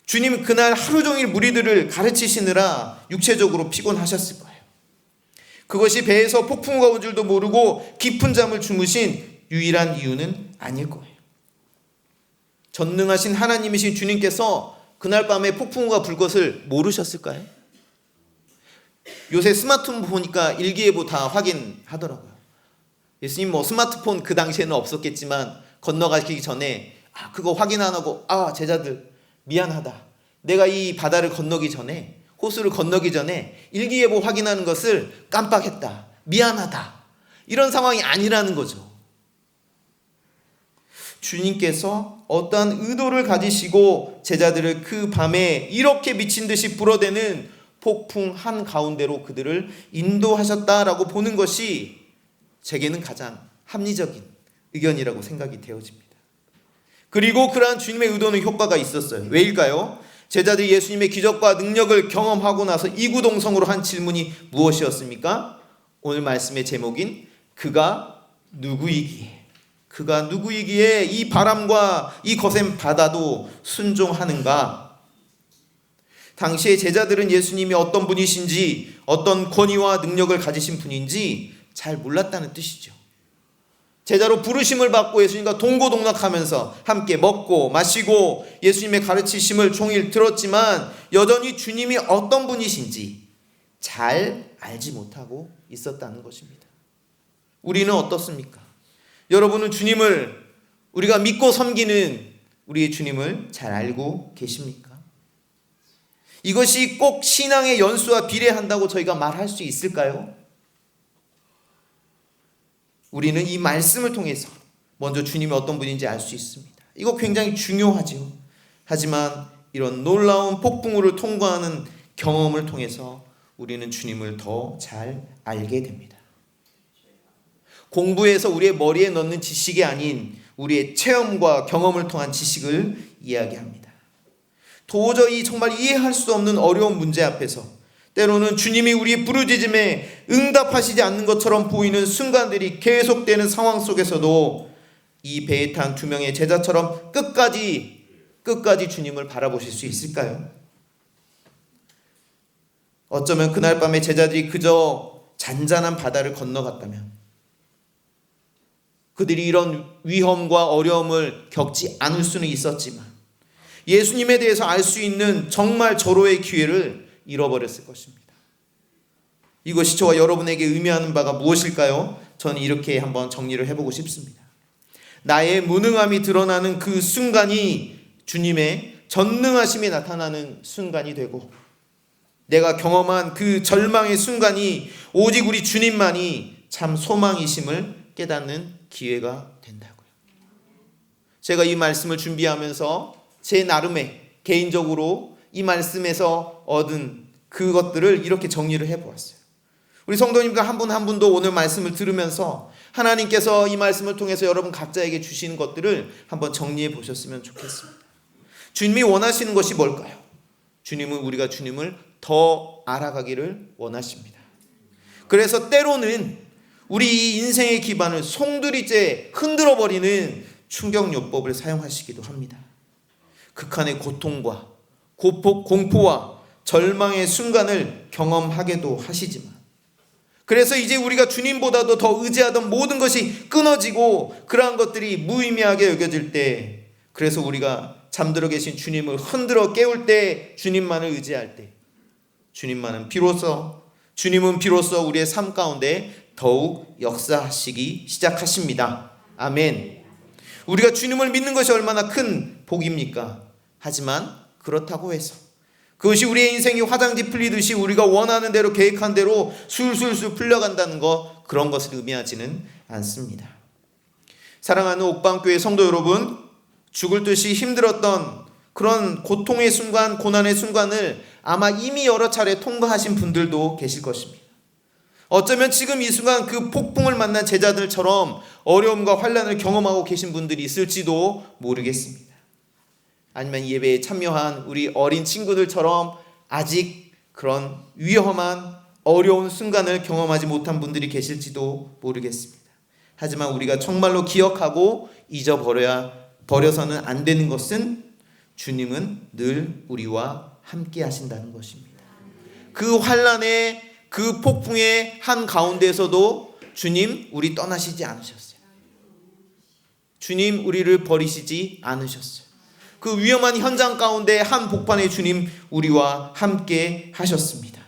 주님 그날 하루 종일 무리들을 가르치시느라 육체적으로 피곤하셨을 거예요. 그것이 배에서 폭풍우가 온 줄도 모르고 깊은 잠을 주무신 유일한 이유는 아닐 거예요. 전능하신 하나님이신 주님께서 그날 밤에 폭풍우가 불 것을 모르셨을까요? 요새 스마트폰 보니까 일기예보 다 확인하더라고요. 예수님 스마트폰 그 당시에는 없었겠지만 건너가기 전에 그거 확인 안 하고 제자들 미안하다. 내가 이 바다를 건너기 전에 호수를 건너기 전에 일기예보 확인하는 것을 깜빡했다. 미안하다. 이런 상황이 아니라는 거죠. 주님께서 어떠한 의도를 가지시고 제자들을 그 밤에 이렇게 미친 듯이 불어대는 폭풍 한가운데로 그들을 인도하셨다라고 보는 것이 제게는 가장 합리적인 의견이라고 생각이 되어집니다. 그리고 그러한 주님의 의도는 효과가 있었어요. 왜일까요? 제자들이 예수님의 기적과 능력을 경험하고 나서 이구동성으로 한 질문이 무엇이었습니까? 오늘 말씀의 제목인 그가 누구이기에 이 바람과 이 거센 바다도 순종하는가? 당시의 제자들은 예수님이 어떤 분이신지 어떤 권위와 능력을 가지신 분인지 잘 몰랐다는 뜻이죠. 제자로 부르심을 받고 예수님과 동고동락하면서 함께 먹고 마시고 예수님의 가르치심을 종일 들었지만 여전히 주님이 어떤 분이신지 잘 알지 못하고 있었다는 것입니다. 우리는 어떻습니까? 여러분은 주님을 우리가 믿고 섬기는 우리의 주님을 잘 알고 계십니까? 이것이 꼭 신앙의 연수와 비례한다고 저희가 말할 수 있을까요? 우리는 이 말씀을 통해서 먼저 주님이 어떤 분인지 알 수 있습니다. 이거 굉장히 중요하죠. 하지만 이런 놀라운 폭풍우를 통과하는 경험을 통해서 우리는 주님을 더 잘 알게 됩니다. 공부해서 우리의 머리에 넣는 지식이 아닌 우리의 체험과 경험을 통한 지식을 이야기합니다. 도저히 정말 이해할 수 없는 어려운 문제 앞에서 때로는 주님이 우리의 부르짖음에 응답하시지 않는 것처럼 보이는 순간들이 계속되는 상황 속에서도 이 배에 탄 2명의 제자처럼 끝까지 주님을 바라보실 수 있을까요? 어쩌면 그날 밤에 제자들이 그저 잔잔한 바다를 건너갔다면 그들이 이런 위험과 어려움을 겪지 않을 수는 있었지만 예수님에 대해서 알 수 있는 정말 절호의 기회를 잃어버렸을 것입니다. 이것이 저와 여러분에게 의미하는 바가 무엇일까요? 저는 이렇게 한번 정리를 해보고 싶습니다. 나의 무능함이 드러나는 그 순간이 주님의 전능하심이 나타나는 순간이 되고 내가 경험한 그 절망의 순간이 오직 우리 주님만이 참 소망이심을 깨닫는 기회가 된다고요. 제가 이 말씀을 준비하면서 제 나름의 개인적으로 이 말씀에서 얻은 그것들을 이렇게 정리를 해보았어요. 우리 성도님들 한 분 한 분도 오늘 말씀을 들으면서 하나님께서 이 말씀을 통해서 여러분 각자에게 주시는 것들을 한번 정리해 보셨으면 좋겠습니다. 주님이 원하시는 것이 뭘까요? 주님은 우리가 주님을 더 알아가기를 원하십니다. 그래서 때로는 우리 인생의 기반을 송두리째 흔들어버리는 충격요법을 사용하시기도 합니다. 극한의 고통과 공포와 절망의 순간을 경험하게도 하시지만 그래서 이제 우리가 주님보다도 더 의지하던 모든 것이 끊어지고 그러한 것들이 무의미하게 여겨질 때 그래서 우리가 잠들어 계신 주님을 흔들어 깨울 때 주님만을 의지할 때 주님은 비로소 우리의 삶 가운데 더욱 역사하시기 시작하십니다. 아멘. 우리가 주님을 믿는 것이 얼마나 큰 복입니까? 하지만 그렇다고 해서 그것이 우리의 인생이 화장지 풀리듯이 우리가 원하는 대로 계획한 대로 술술술 풀려간다는 것 그런 것을 의미하지는 않습니다. 사랑하는 옥방교회 성도 여러분, 죽을 듯이 힘들었던 그런 고통의 순간, 고난의 순간을 아마 이미 여러 차례 통과하신 분들도 계실 것입니다. 어쩌면 지금 이 순간 그 폭풍을 만난 제자들처럼 어려움과 환난을 경험하고 계신 분들이 있을지도 모르겠습니다. 아니면 예배에 참여한 우리 어린 친구들처럼 아직 그런 위험한 어려운 순간을 경험하지 못한 분들이 계실지도 모르겠습니다. 하지만 우리가 정말로 기억하고 잊어버려서는 안 되는 것은 주님은 늘 우리와 함께 하신다는 것입니다. 그 환난의 그 폭풍의 한 가운데에서도 주님 우리 떠나시지 않으셨어요. 주님 우리를 버리시지 않으셨어요. 그 위험한 현장 가운데 한 복판에 주님 우리와 함께 하셨습니다.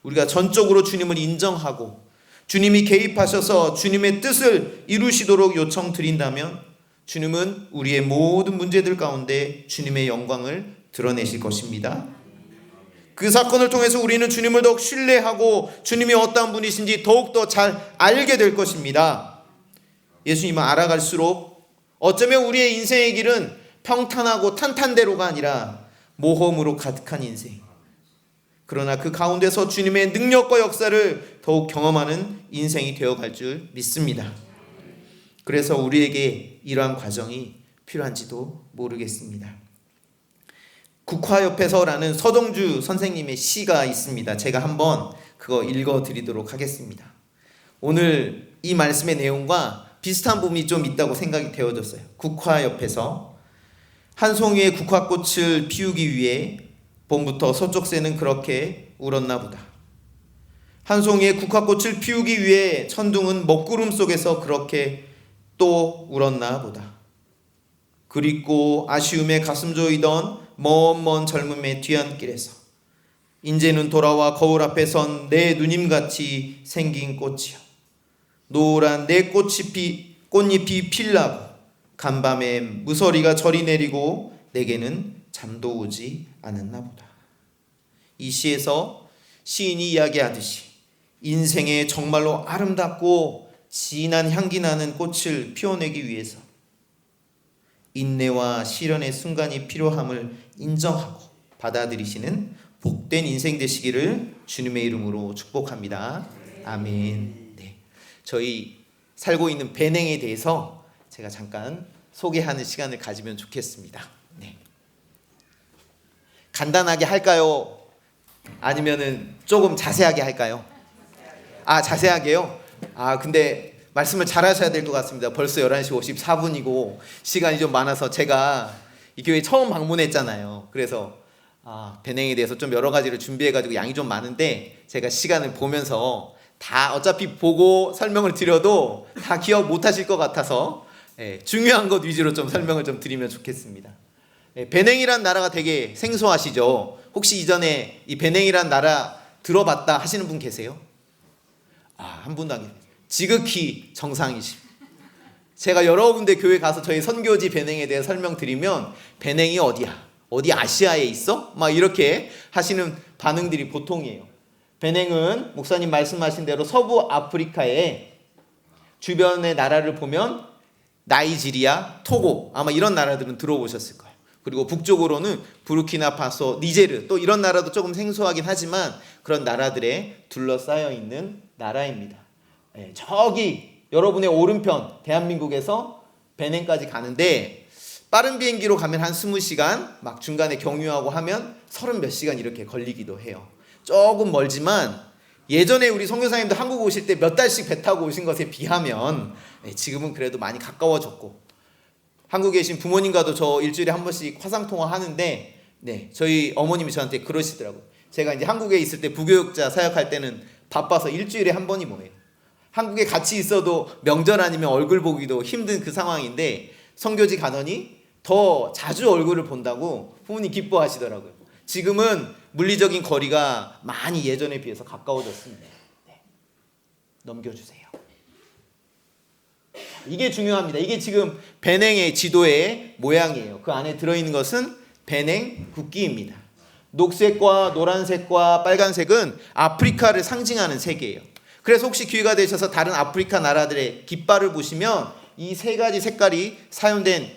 우리가 전적으로 주님을 인정하고 주님이 개입하셔서 주님의 뜻을 이루시도록 요청드린다면 주님은 우리의 모든 문제들 가운데 주님의 영광을 드러내실 것입니다. 그 사건을 통해서 우리는 주님을 더욱 신뢰하고 주님이 어떠한 분이신지 더욱더 잘 알게 될 것입니다. 예수님을 알아갈수록 어쩌면 우리의 인생의 길은 평탄하고 탄탄대로가 아니라 모험으로 가득한 인생. 그러나 그 가운데서 주님의 능력과 역사를 더욱 경험하는 인생이 되어갈 줄 믿습니다. 그래서 우리에게 이러한 과정이 필요한지도 모르겠습니다. 국화옆에서라는 서동주 선생님의 시가 있습니다. 제가 한번 그거 읽어드리도록 하겠습니다. 오늘 이 말씀의 내용과 비슷한 부분이 좀 있다고 생각이 되어졌어요. 국화옆에서 한 송이의 국화꽃을 피우기 위해 봄부터 서쪽 새는 그렇게 울었나 보다. 한 송이의 국화꽃을 피우기 위해 천둥은 먹구름 속에서 그렇게 또 울었나 보다. 그립고 아쉬움에 가슴 조이던 먼 젊음의 뒤안길에서 인제는 돌아와 거울 앞에 선 내 누님같이 생긴 꽃이여, 노란 내 꽃잎이 필라고 간밤에 무서리가 저리 내리고 내게는 잠도 오지 않았나 보다. 이 시에서 시인이 이야기하듯이 인생에 정말로 아름답고 진한 향기 나는 꽃을 피워내기 위해서 인내와 시련의 순간이 필요함을 인정하고 받아들이시는 복된 인생 되시기를 주님의 이름으로 축복합니다. 아멘. 네, 저희 살고 있는 베냉에 대해서 제가 잠깐 소개하는 시간을 가지면 좋겠습니다. 네. 간단하게 할까요? 아니면은 조금 자세하게 할까요? 자세하게요? 근데 말씀을 잘 하셔야 될 것 같습니다. 벌써 11시 54분이고 시간이 좀 많아서 제가 이 교회 처음 방문했잖아요. 그래서 베냉에 대해서 좀 여러 가지를 준비해가지고 양이 좀 많은데 제가 시간을 보면서 다 어차피 보고 설명을 드려도 다 기억 못 하실 것 같아서 중요한 것 위주로 좀 설명을 좀 드리면 좋겠습니다. 베냉이란 나라가 되게 생소하시죠? 혹시 이전에 이 베냉이란 나라 들어봤다 하시는 분 계세요? 한 분도 안 계세요. 지극히 정상이십니다. 제가 여러 군데 교회 가서 저희 선교지 베냉에 대해 설명드리면 베냉이 어디야? 어디 아시아에 있어? 막 이렇게 하시는 반응들이 보통이에요. 베냉은 목사님 말씀하신 대로 서부 아프리카의 주변의 나라를 보면 나이지리아, 토고 아마 이런 나라들은 들어보셨을 거예요. 그리고 북쪽으로는 부르키나파소, 니제르 또 이런 나라도 조금 생소하긴 하지만 그런 나라들에 둘러싸여 있는 나라입니다. 저기 여러분의 오른편 대한민국에서 베냉까지 가는데 빠른 비행기로 가면 한 20시간 막 중간에 경유하고 하면 30몇 시간 이렇게 걸리기도 해요. 조금 멀지만 예전에 우리 선교사님들 한국 오실 때 몇 달씩 배 타고 오신 것에 비하면 지금은 그래도 많이 가까워졌고 한국에 계신 부모님과도 저 일주일에 한 번씩 화상통화 하는데 저희 어머님이 저한테 그러시더라고요. 제가 이제 한국에 있을 때 부교육자 사역할 때는 바빠서 일주일에 한 번이 뭐예요. 한국에 같이 있어도 명절 아니면 얼굴 보기도 힘든 그 상황인데 선교지 가더니 더 자주 얼굴을 본다고 부모님 기뻐하시더라고요. 지금은 물리적인 거리가 많이 예전에 비해서 가까워졌습니다. 넘겨주세요. 이게 중요합니다. 이게 지금 베냉의 지도의 모양이에요. 그 안에 들어있는 것은 베냉 국기입니다. 녹색과 노란색과 빨간색은 아프리카를 상징하는 색이에요. 그래서 혹시 기회가 되셔서 다른 아프리카 나라들의 깃발을 보시면 이 세 가지 색깔이 사용된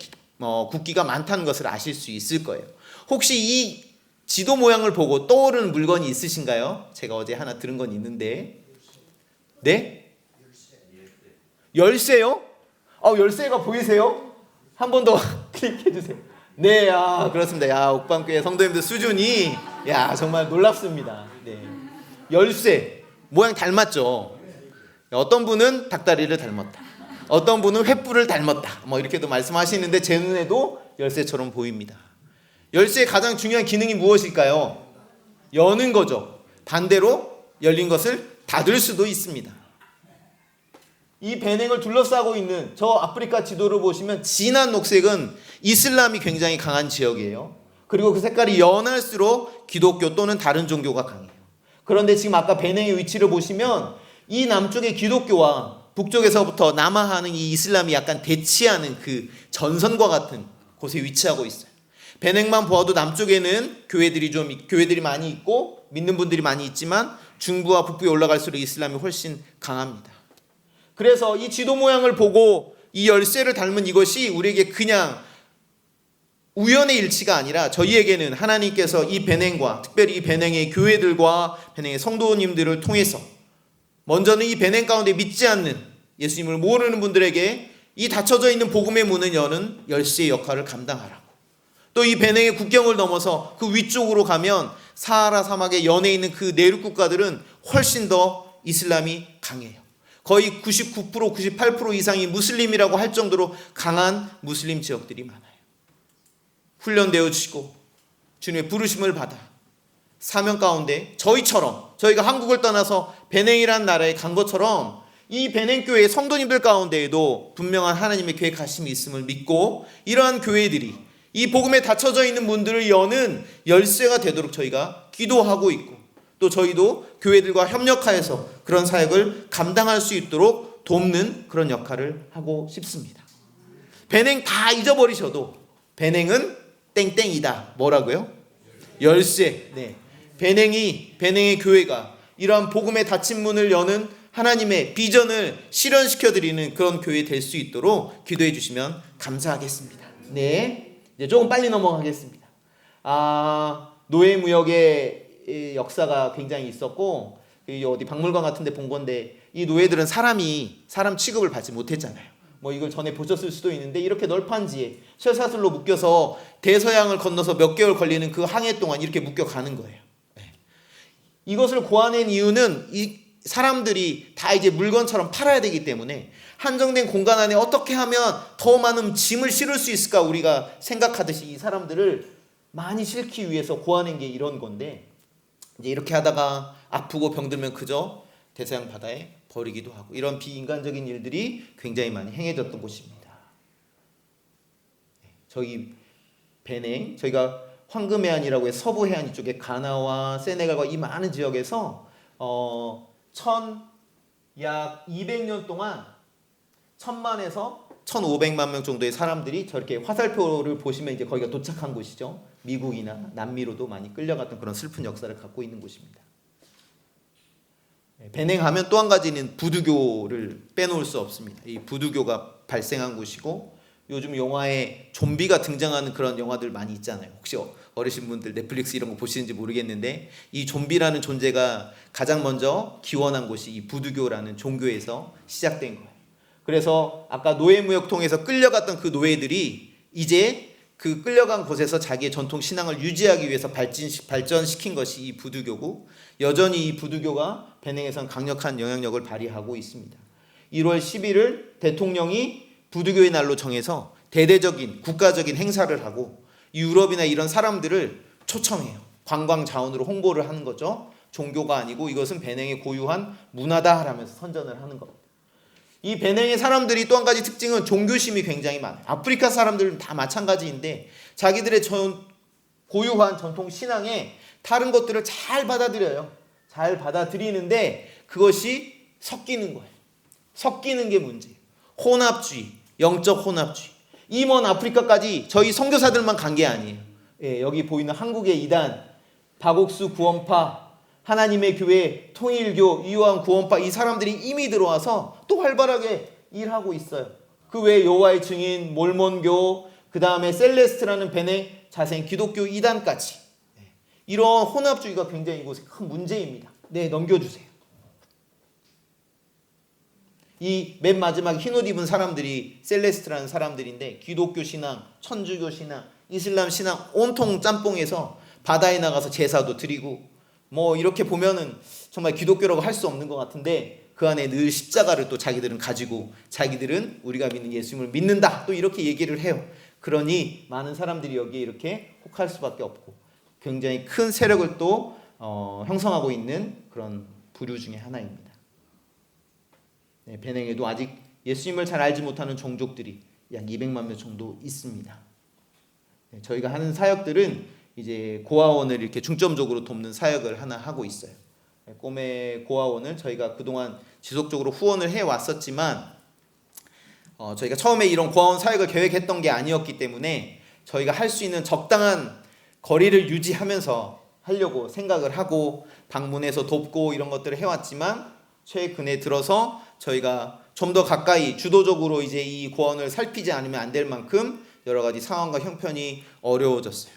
국기가 많다는 것을 아실 수 있을 거예요. 혹시 이 지도 모양을 보고 떠오르는 물건이 있으신가요? 제가 어제 하나 들은 건 있는데. 네? 열쇠요? 열쇠가 보이세요? 한 번 더 클릭해 주세요. 네, 그렇습니다. 옥방교회 성도님들 수준이 정말 놀랍습니다. 네. 열쇠 모양 닮았죠. 어떤 분은 닭다리를 닮았다. 어떤 분은 횃불을 닮았다. 뭐 이렇게도 말씀하시는데 제 눈에도 열쇠처럼 보입니다. 열쇠의 가장 중요한 기능이 무엇일까요? 여는 거죠. 반대로 열린 것을 닫을 수도 있습니다. 이 배냉을 둘러싸고 있는 저 아프리카 지도를 보시면 진한 녹색은 이슬람이 굉장히 강한 지역이에요. 그리고 그 색깔이 연할수록 기독교 또는 다른 종교가 강해요. 그런데 지금 아까 배냉의 위치를 보시면 이 남쪽의 기독교와 북쪽에서부터 남하하는 이 이슬람이 약간 대치하는 그 전선과 같은 곳에 위치하고 있어요. 배냉만 보아도 남쪽에는 교회들이 많이 있고 믿는 분들이 많이 있지만 중부와 북부에 올라갈수록 이슬람이 훨씬 강합니다. 그래서 이 지도 모양을 보고 이 열쇠를 닮은 이것이 우리에게 그냥 우연의 일치가 아니라 저희에게는 하나님께서 이 베냉과 특별히 이 베냉의 교회들과 베냉의 성도님들을 통해서 먼저는 이 베냉 가운데 믿지 않는 예수님을 모르는 분들에게 이 닫혀져 있는 복음의 문을 여는 열쇠의 역할을 감당하라고, 또 이 베냉의 국경을 넘어서 그 위쪽으로 가면 사하라 사막의 연에 있는 그 내륙 국가들은 훨씬 더 이슬람이 강해요. 거의 99%, 98% 이상이 무슬림이라고 할 정도로 강한 무슬림 지역들이 많아요. 훈련되어지고 주님의 부르심을 받아 사명 가운데 저희처럼, 저희가 한국을 떠나서 베냉이라는 나라에 간 것처럼 이 베냉 교회의 성도님들 가운데에도 분명한 하나님의 계획하심이 있음을 믿고 이러한 교회들이 이 복음에 닫혀져 있는 문들을 여는 열쇠가 되도록 저희가 기도하고 있고, 또 저희도 교회들과 협력하여서 그런 사역을 감당할 수 있도록 돕는 그런 역할을 하고 싶습니다. 베냉 다 잊어버리셔도 베냉은 땡땡이다. 뭐라고요? 열쇠. 네. 베냉의 교회가 이러한 복음의 닫힌 문을 여는 하나님의 비전을 실현시켜드리는 그런 교회 될 수 있도록 기도해 주시면 감사하겠습니다. 네. 이제 조금 빨리 넘어가겠습니다. 노예무역의 역사가 굉장히 있었고, 어디 박물관 같은 데 본 건데, 이 노예들은 사람 취급을 받지 못했잖아요. 뭐 이걸 전에 보셨을 수도 있는데, 이렇게 널판지에 쇠사슬로 묶여서 대서양을 건너서 몇 개월 걸리는 그 항해 동안 이렇게 묶여가는 거예요. 네. 이것을 고안한 이유는 이 사람들이 다 이제 물건처럼 팔아야 되기 때문에 한정된 공간 안에 어떻게 하면 더 많은 짐을 실을 수 있을까 우리가 생각하듯이 이 사람들을 많이 실기 위해서 고안한 게 이런 건데, 이제 이렇게 하다가 아프고 병들면 그저 대서양 바다에 버리기도 하고, 이런 비인간적인 일들이 굉장히 많이 행해졌던 곳입니다. 저희 베냉, 저희가 황금해안이라고 해서 서부 해안 이쪽에 가나와 세네갈과 이 많은 지역에서 약 200년 동안 1000만에서 1500만 명 정도의 사람들이 저렇게 화살표를 보시면 이제 거기가 도착한 곳이죠. 미국이나 남미로도 많이 끌려갔던 그런 슬픈 역사를 갖고 있는 곳입니다. 베냉하면 또 한 가지는 부두교를 빼놓을 수 없습니다. 이 부두교가 발생한 곳이고, 요즘 영화에 좀비가 등장하는 그런 영화들 많이 있잖아요. 혹시 어르신분들 넷플릭스 이런 거 보시는지 모르겠는데, 이 좀비라는 존재가 가장 먼저 기원한 곳이 이 부두교라는 종교에서 시작된 거예요. 그래서 아까 노예무역 통해서 끌려갔던 그 노예들이 이제 그 끌려간 곳에서 자기의 전통 신앙을 유지하기 위해서 발전시킨 것이 이 부두교고, 여전히 이 부두교가 베냉에선 강력한 영향력을 발휘하고 있습니다. 1월 11일 대통령이 부두교의 날로 정해서 대대적인 국가적인 행사를 하고 유럽이나 이런 사람들을 초청해요. 관광 자원으로 홍보를 하는 거죠. 종교가 아니고 이것은 베냉의 고유한 문화다 하면서 선전을 하는 겁니다. 이 베냉의 사람들이 또 한 가지 특징은 종교심이 굉장히 많아요. 아프리카 사람들은 다 마찬가지인데 자기들의 고유한 전통 신앙에 다른 것들을 잘 받아들여요. 잘 받아들이는데 그것이 섞이는 거예요. 섞이는 게 문제예요. 혼합주의, 영적 혼합주의. 이 먼 아프리카까지 저희 선교사들만 간 게 아니에요. 예, 여기 보이는 한국의 이단, 박옥수 구원파, 하나님의 교회, 통일교, 이요한 구원파, 이 사람들이 이미 들어와서 또 활발하게 일하고 있어요. 그 외에 여호와의 증인, 몰몬교, 그 다음에 셀레스트라는 베냉 자생 기독교 이단까지, 이런 혼합주의가 굉장히 이곳에 큰 문제입니다. 네, 넘겨주세요. 이 맨 마지막 흰옷 입은 사람들이 셀레스트라는 사람들인데, 기독교 신앙, 천주교 신앙, 이슬람 신앙 온통 짬뽕해서 바다에 나가서 제사도 드리고, 뭐 이렇게 보면은 정말 기독교라고 할 수 없는 것 같은데, 그 안에 늘 십자가를 또 자기들은 가지고 자기들은 우리가 믿는 예수님을 믿는다 또 이렇게 얘기를 해요. 그러니 많은 사람들이 여기에 이렇게 혹할 수밖에 없고 굉장히 큰 세력을 또 형성하고 있는 그런 부류 중에 하나입니다. 네, 베냉에도 아직 예수님을 잘 알지 못하는 종족들이 약 200만 명 정도 있습니다. 네, 저희가 하는 사역들은 이제 고아원을 이렇게 중점적으로 돕는 사역을 하나 하고 있어요. 네, 꿈의 고아원을 저희가 그동안 지속적으로 후원을 해왔었지만 저희가 처음에 이런 고아원 사역을 계획했던 게 아니었기 때문에 저희가 할 수 있는 적당한 거리를 유지하면서 하려고 생각을 하고 방문해서 돕고 이런 것들을 해왔지만 최근에 들어서 저희가 좀 더 가까이 주도적으로 이제 이 고아원을 살피지 않으면 안 될 만큼 여러 가지 상황과 형편이 어려워졌어요.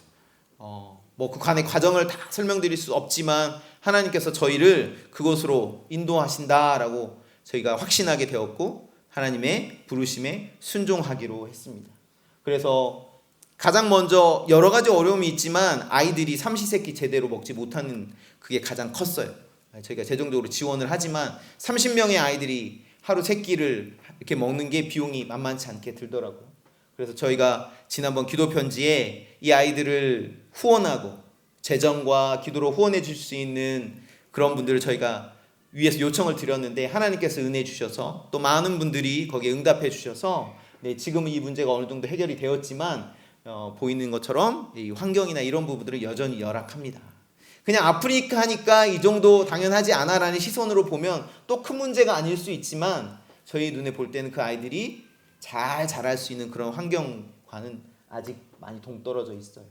뭐 그 간의 과정을 다 설명드릴 수 없지만 하나님께서 저희를 그곳으로 인도하신다라고 저희가 확신하게 되었고 하나님의 부르심에 순종하기로 했습니다. 그래서 가장 먼저 여러 가지 어려움이 있지만 아이들이 삼시세끼 제대로 먹지 못하는 그게 가장 컸어요. 저희가 재정적으로 지원을 하지만 30명의 아이들이 하루 3끼를 이렇게 먹는 게 비용이 만만치 않게 들더라고요. 그래서 저희가 지난번 기도 편지에 이 아이들을 후원하고 재정과 기도로 후원해 줄 수 있는 그런 분들을 저희가 위에서 요청을 드렸는데 하나님께서 은혜 주셔서 또 많은 분들이 거기에 응답해 주셔서 네, 지금 이 문제가 어느 정도 해결이 되었지만 보이는 것처럼 이 환경이나 이런 부분들은 여전히 열악합니다. 그냥 아프리카 하니까 이 정도 당연하지 않아라는 시선으로 보면 또 큰 문제가 아닐 수 있지만 저희 눈에 볼 때는 그 아이들이 잘 자랄 수 있는 그런 환경과는 아직 많이 동떨어져 있어요.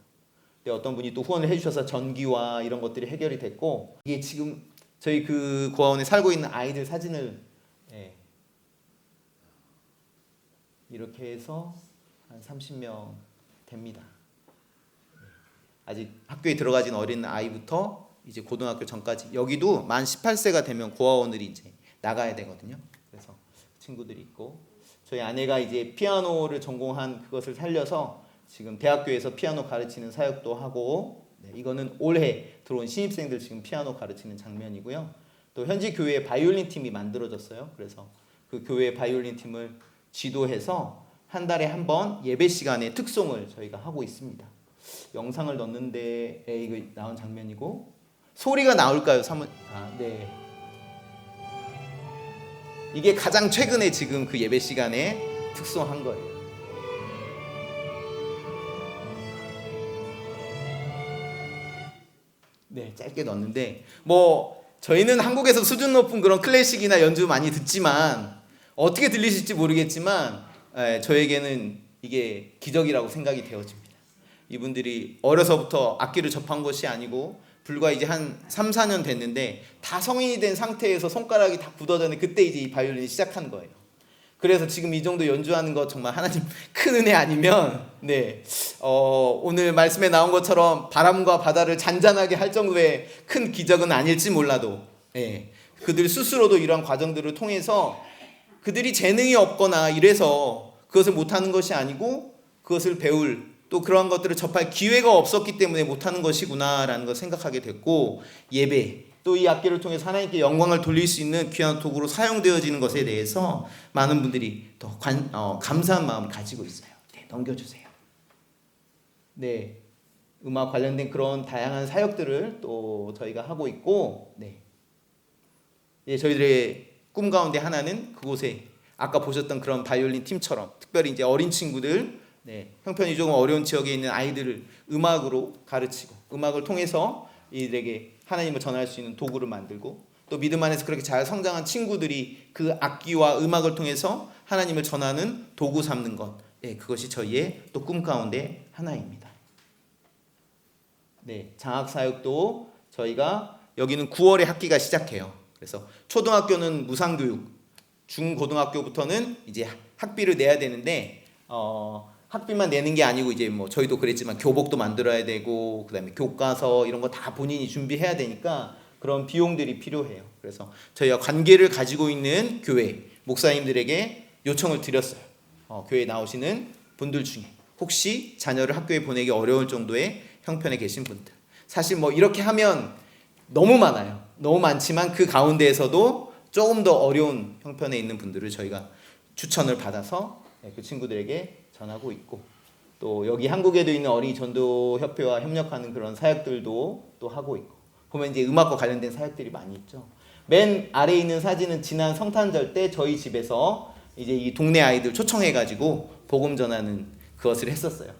근데 어떤 분이 또 후원을 해주셔서 전기와 이런 것들이 해결이 됐고 이게 지금 저희 그 고아원에 살고 있는 아이들 사진을 이렇게 해서 한 30명 됩니다. 아직 학교에 들어가진 어린 아이부터 이제 고등학교 전까지 여기도 만 18세가 되면 고아원을 이제 나가야 되거든요. 그래서 친구들이 있고 저희 아내가 이제 피아노를 전공한 그것을 살려서 지금 대학교에서 피아노 가르치는 사역도 하고 이거는 올해 들어온 신입생들 지금 피아노 가르치는 장면이고요. 또 현지 교회에 바이올린 팀이 만들어졌어요. 그래서 그 교회 바이올린 팀을 지도해서 한 달에 한 번 예배 시간에 특송을 저희가 하고 있습니다. 영상을 넣는데 이거 나온 장면이고 소리가 나올까요? 네. 이게 가장 최근에 지금 그 예배 시간에 특송한 거예요. 네, 짧게 넣었는데 뭐 저희는 한국에서 수준 높은 그런 클래식이나 연주 많이 듣지만 어떻게 들리실지 모르겠지만 저에게는 이게 기적이라고 생각이 되어집니다. 이분들이 어려서부터 악기를 접한 것이 아니고 불과 이제 한 3, 4년 됐는데 다 성인이 된 상태에서 손가락이 다 굳어졌는데 그때 이제 이 바이올린이 시작한 거예요. 그래서 지금 이 정도 연주하는 거 정말 하나님 큰 은혜 아니면 오늘 말씀에 나온 것처럼 바람과 바다를 잔잔하게 할 정도의 큰 기적은 아닐지 몰라도 그들 스스로도 이러한 과정들을 통해서 그들이 재능이 없거나 이래서 그것을 못하는 것이 아니고 그것을 배울 또 그러한 것들을 접할 기회가 없었기 때문에 못하는 것이구나라는 걸 생각하게 됐고 예배 또 이 악기를 통해서 하나님께 영광을 돌릴 수 있는 귀한 도구로 사용되어지는 것에 대해서 많은 분들이 더 감사한 마음을 가지고 있어요. 네, 넘겨주세요. 네, 음악 관련된 그런 다양한 사역들을 또 저희가 하고 있고 저희들의 꿈 가운데 하나는 그곳에 아까 보셨던 그런 바이올린 팀처럼 특별히 이제 어린 친구들 형편이 조금 어려운 지역에 있는 아이들을 음악으로 가르치고 음악을 통해서 이들에게 하나님을 전할 수 있는 도구를 만들고 또 믿음 안에서 그렇게 잘 성장한 친구들이 그 악기와 음악을 통해서 하나님을 전하는 도구 삼는 것 그것이 저희의 또 꿈 가운데 하나입니다. 장학 사역도 저희가 여기는 9월에 학기가 시작해요. 그래서 초등학교는 무상교육, 중고등학교부터는 이제 학비를 내야 되는데 학비만 내는 게 아니고 이제 뭐 저희도 그랬지만 교복도 만들어야 되고 그다음에 교과서 이런 거 다 본인이 준비해야 되니까 그런 비용들이 필요해요. 그래서 저희가 관계를 가지고 있는 교회 목사님들에게 요청을 드렸어요. 교회에 나오시는 분들 중에 혹시 자녀를 학교에 보내기 어려울 정도의 형편에 계신 분들 사실 뭐 이렇게 하면 너무 많아요. 너무 많지만 그 가운데에서도 조금 더 어려운 형편에 있는 분들을 저희가 추천을 받아서 그 친구들에게 전하고 있고 또 여기 한국에도 있는 어린이 전도 협회와 협력하는 그런 사역들도 또 하고 있고, 보면 이제 음악과 관련된 사역들이 많이 있죠. 맨 아래에 있는 사진은 지난 성탄절 때 저희 집에서 이제 이 동네 아이들 초청해가지고 복음 전하는 그것을 했었어요.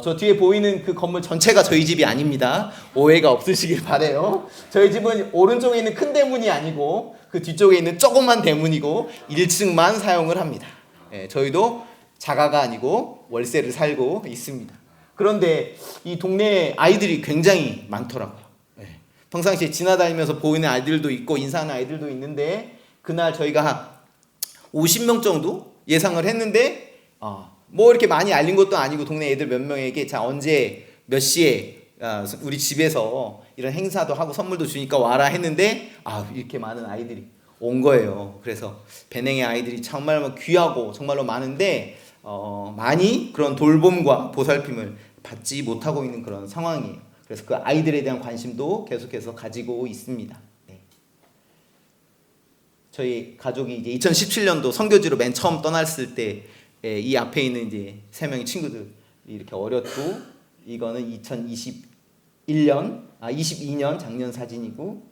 저 뒤에 보이는 그 건물 전체가 저희 집이 아닙니다. 오해가 없으시길 바래요. 저희 집은 오른쪽에 있는 큰 대문이 아니고 그 뒤쪽에 있는 조그만 대문이고 1층만 사용을 합니다. 저희도 자가가 아니고 월세를 살고 있습니다. 그런데 이 동네에 아이들이 굉장히 많더라고요. 평상시에 지나다니면서 보이는 아이들도 있고 인사하는 아이들도 있는데, 그날 저희가 한 50명 정도 예상을 했는데 뭐 이렇게 많이 알린 것도 아니고 동네 애들 몇 명에게 자 언제 몇 시에 우리 집에서 이런 행사도 하고 선물도 주니까 와라 했는데 이렇게 많은 아이들이 온 거예요. 그래서 베냉의 아이들이 정말 귀하고 정말로 많은데 많이 그런 돌봄과 보살핌을 받지 못하고 있는 그런 상황이에요. 그래서 그 아이들에 대한 관심도 계속해서 가지고 있습니다. 네. 저희 가족이 이제 2017년도 선교지로 맨 처음 떠났을 때 이 앞에 있는 이제 3명의 친구들이 이렇게 어렸고, 이거는 22년 작년 사진이고,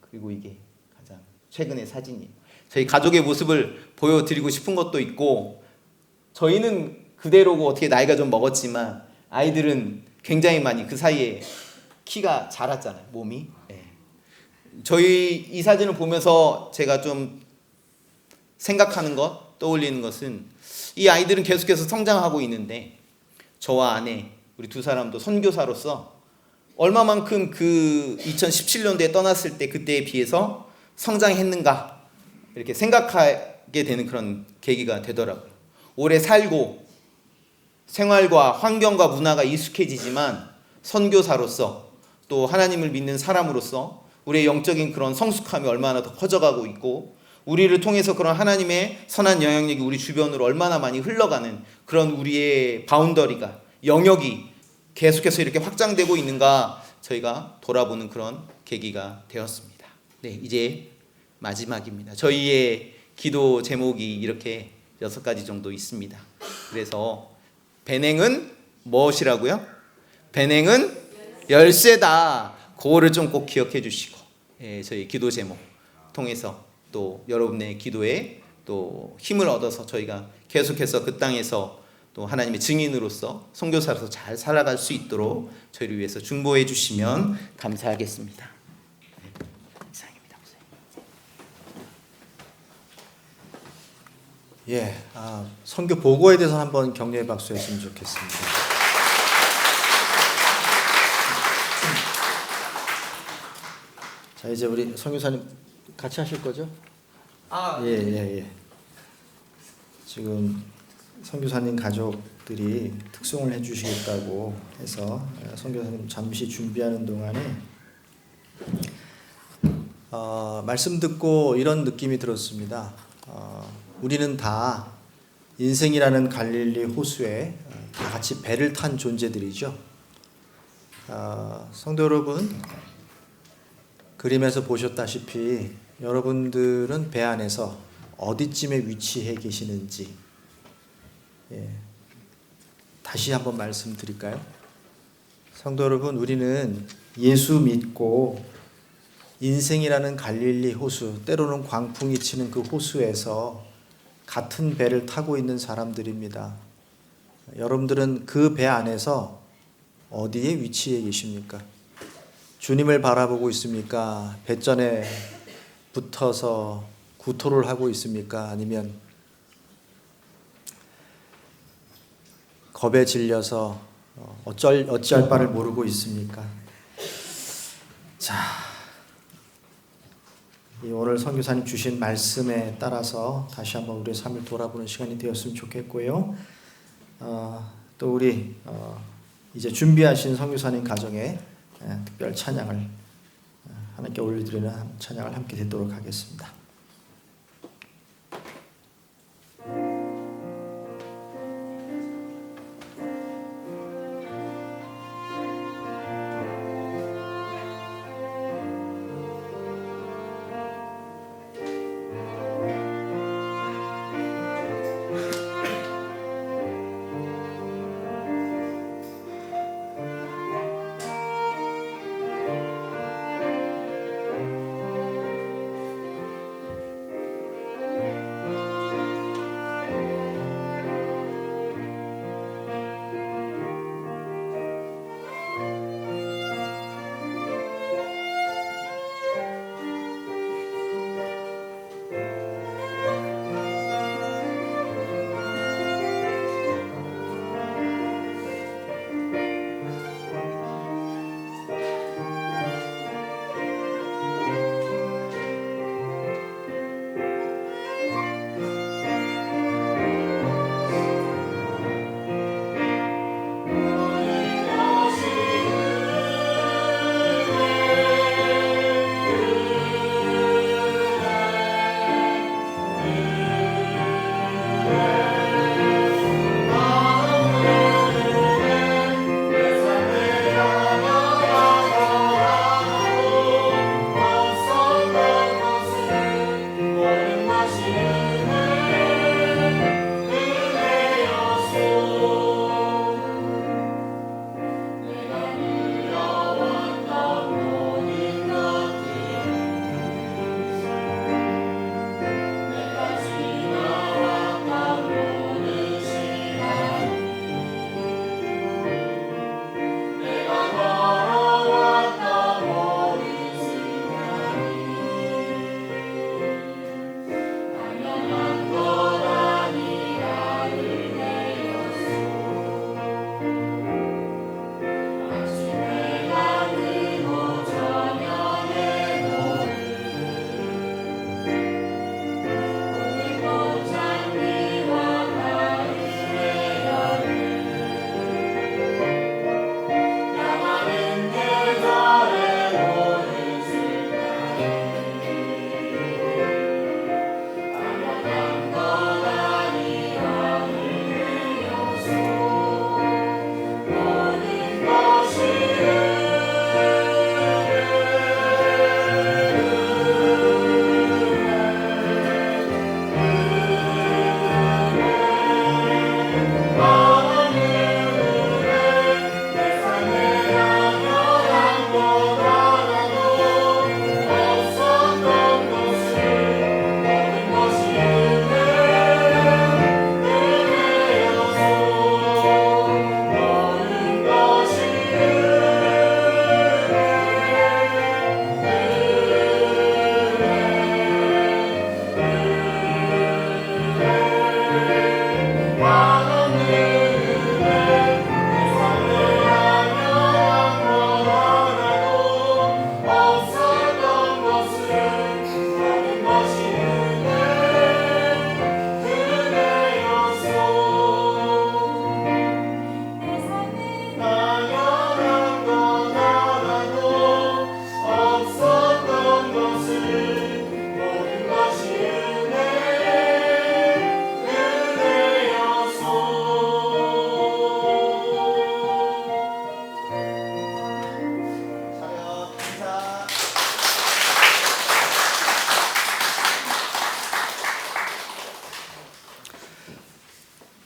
그리고 이게 가장 최근의 사진이에요. 저희 가족의 모습을 보여드리고 싶은 것도 있고, 저희는 그대로고 어떻게 나이가 좀 먹었지만 아이들은 굉장히 많이 그 사이에 키가 자랐잖아요, 몸이. 저희 이 사진을 보면서 제가 좀 생각하는 것, 떠올리는 것은 이 아이들은 계속해서 성장하고 있는데 저와 아내, 우리 두 사람도 선교사로서 얼마만큼 그 2017년도에 떠났을 때 그때에 비해서 성장했는가 이렇게 생각하게 되는 그런 계기가 되더라고요. 오래 살고 생활과 환경과 문화가 익숙해지지만 선교사로서 또 하나님을 믿는 사람으로서 우리의 영적인 그런 성숙함이 얼마나 더 커져가고 있고, 우리를 통해서 그런 하나님의 선한 영향력이 우리 주변으로 얼마나 많이 흘러가는 그런 우리의 바운더리가, 영역이 계속해서 이렇게 확장되고 있는가 저희가 돌아보는 그런 계기가 되었습니다. 네, 이제 마지막입니다. 저희의 기도 제목이 이렇게 6가지 정도 있습니다. 그래서 베냉은 무엇이라고요? 베냉은 열쇠다. 그거를 좀 꼭 기억해 주시고, 저희 기도 제목 통해서 또 여러분의 기도에 또 힘을 얻어서 저희가 계속해서 그 땅에서 또 하나님의 증인으로서 선교사로서 잘 살아갈 수 있도록 저희를 위해서 중보해 주시면 감사하겠습니다. 이상입니다. 선교 보고에 대해서 한번 격려의 박수 했으면 좋겠습니다. 자, 이제 우리 선교사님 같이 하실 거죠? 예. 지금 선교사님 가족들이 특송을 해주시겠다고 해서 선교사님 잠시 준비하는 동안에 말씀 듣고 이런 느낌이 들었습니다. 우리는 다 인생이라는 갈릴리 호수에 다 같이 배를 탄 존재들이죠. 성도 여러분, 그림에서 보셨다시피 여러분들은 배 안에서 어디쯤에 위치해 계시는지 다시 한번 말씀드릴까요? 성도 여러분, 우리는 예수 믿고 인생이라는 갈릴리 호수, 때로는 광풍이 치는 그 호수에서 같은 배를 타고 있는 사람들입니다. 여러분들은 그 배 안에서 어디에 위치해 계십니까? 주님을 바라보고 있습니까? 배전에 붙어서 구토를 하고 있습니까? 아니면 겁에 질려서 어찌할 바를 모르고 있습니까? 자, 오늘 선교사님 주신 말씀에 따라서 다시 한번 우리의 삶을 돌아보는 시간이 되었으면 좋겠고요. 또 우리 이제 준비하신 선교사님 가정에 특별 찬양을 하나님께 올려드리는 찬양을 함께 듣도록 하겠습니다.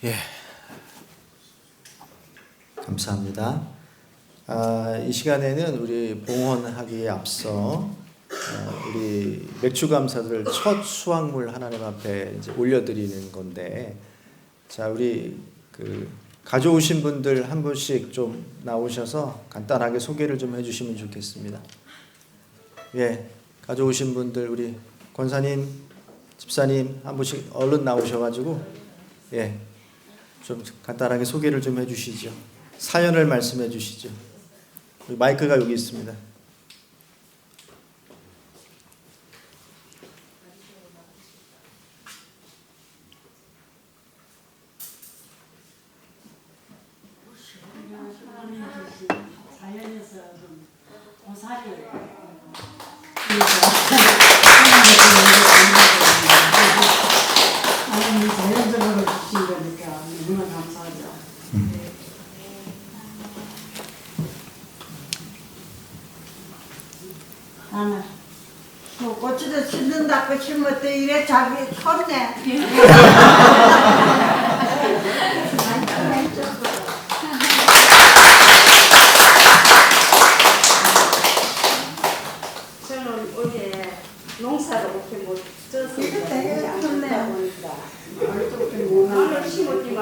예, 감사합니다. 이 시간에는 우리 봉헌하기에 앞서 우리 맥주감사들 첫 수확물 하나님 앞에 이제 올려드리는 건데, 자, 우리 가져오신 분들 한 분씩 좀 나오셔서 간단하게 소개를 좀 해주시면 좋겠습니다. 예, 가져오신 분들 우리 권사님, 집사님 한 분씩 얼른 나오셔가지고 예, 좀 간단하게 소개를 좀 해주시죠. 사연을 말씀해 주시죠. 마이크가 여기 있습니다. 자연에서 좀 고사리를 하나님이 자연적으로 주신 거니까 너무나 감사하죠. 나는 뭐 고추도 씻는다고 심었더 이래 자기 컸네. 저는 올해 농사를 그렇게 못 쪄서 이거 되게 좋네요. 보니까 마늘 심었지만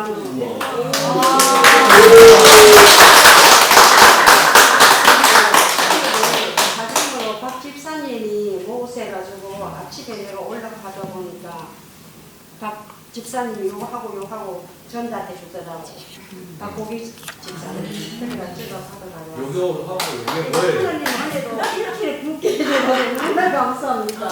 자전거로 박 집사님이 모세가지고 아침에 내가 올라가다 보니까 박 집사님이 요하고 전달해 주더라고. 박 고기 집사님 그래가 찍어 가더라고. 요거 하고 요게 뭘? 하나님 안에도 이렇게 굵게 되는 정말 감사합니다.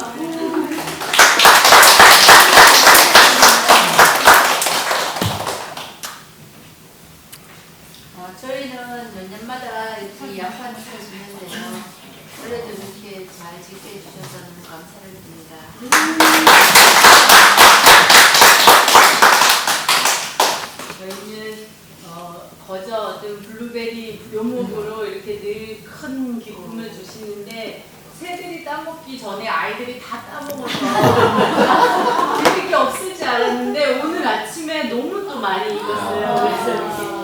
저희는 몇 년마다 이렇게 양파를 주는데요. 올해도 이렇게 잘 짓게 해주셔서 너무 감사를 드립니다. 저희는 거저 어떤 블루베리 묘목으로 이렇게 늘 큰 기쁨을 주시는데 새들이 따먹기 전에 아이들이 다 따먹어서 드릴 게 없을 줄 알았는데 오늘 아침에 너무 또 많이 익었어요. 그래서 이렇게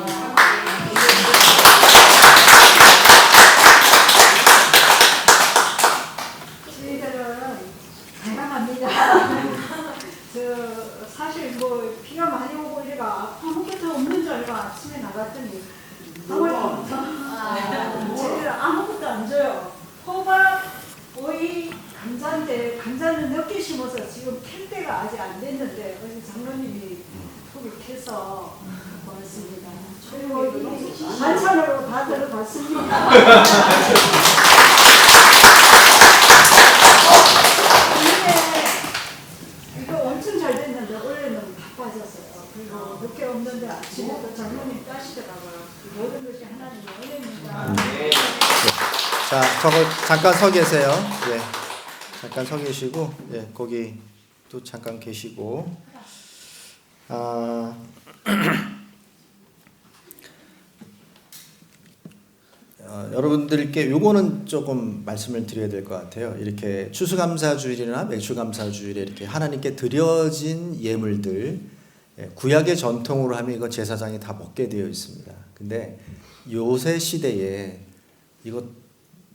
저희들은 다양합니다. 사실 뭐 비가 많이 오고 이래가 아무것도 없는 줄 알고 아침에 나갔더니 저희들 아무것도 안 줘요. 호박, 오이, 감자인데 감자는 늦게 심어서 지금 캘 때가 아직 안 됐는데 어제 장로님이 톡을 캐서 고맙습니다. 그리고 반찬으로 다 들어갔습니다. 이거 엄청 잘 됐는데 원래는 다 빠졌어요. 그리고 늦게 없는데 아침에도 장모님 따시더라고요. 모든 것이 하나님의 은혜입니다. 자, 저거 잠깐 서 계세요. 예, 잠깐 서 계시고, 예, 거기 또 잠깐 계시고. 여러분들께 요거는 조금 말씀을 드려야 될 것 같아요. 이렇게 추수감사주일이나 맥주감사주일에 이렇게 하나님께 드려진 예물들, 구약의 전통으로 하면 이거 제사장이 다 먹게 되어 있습니다. 근데 요새 시대에 이거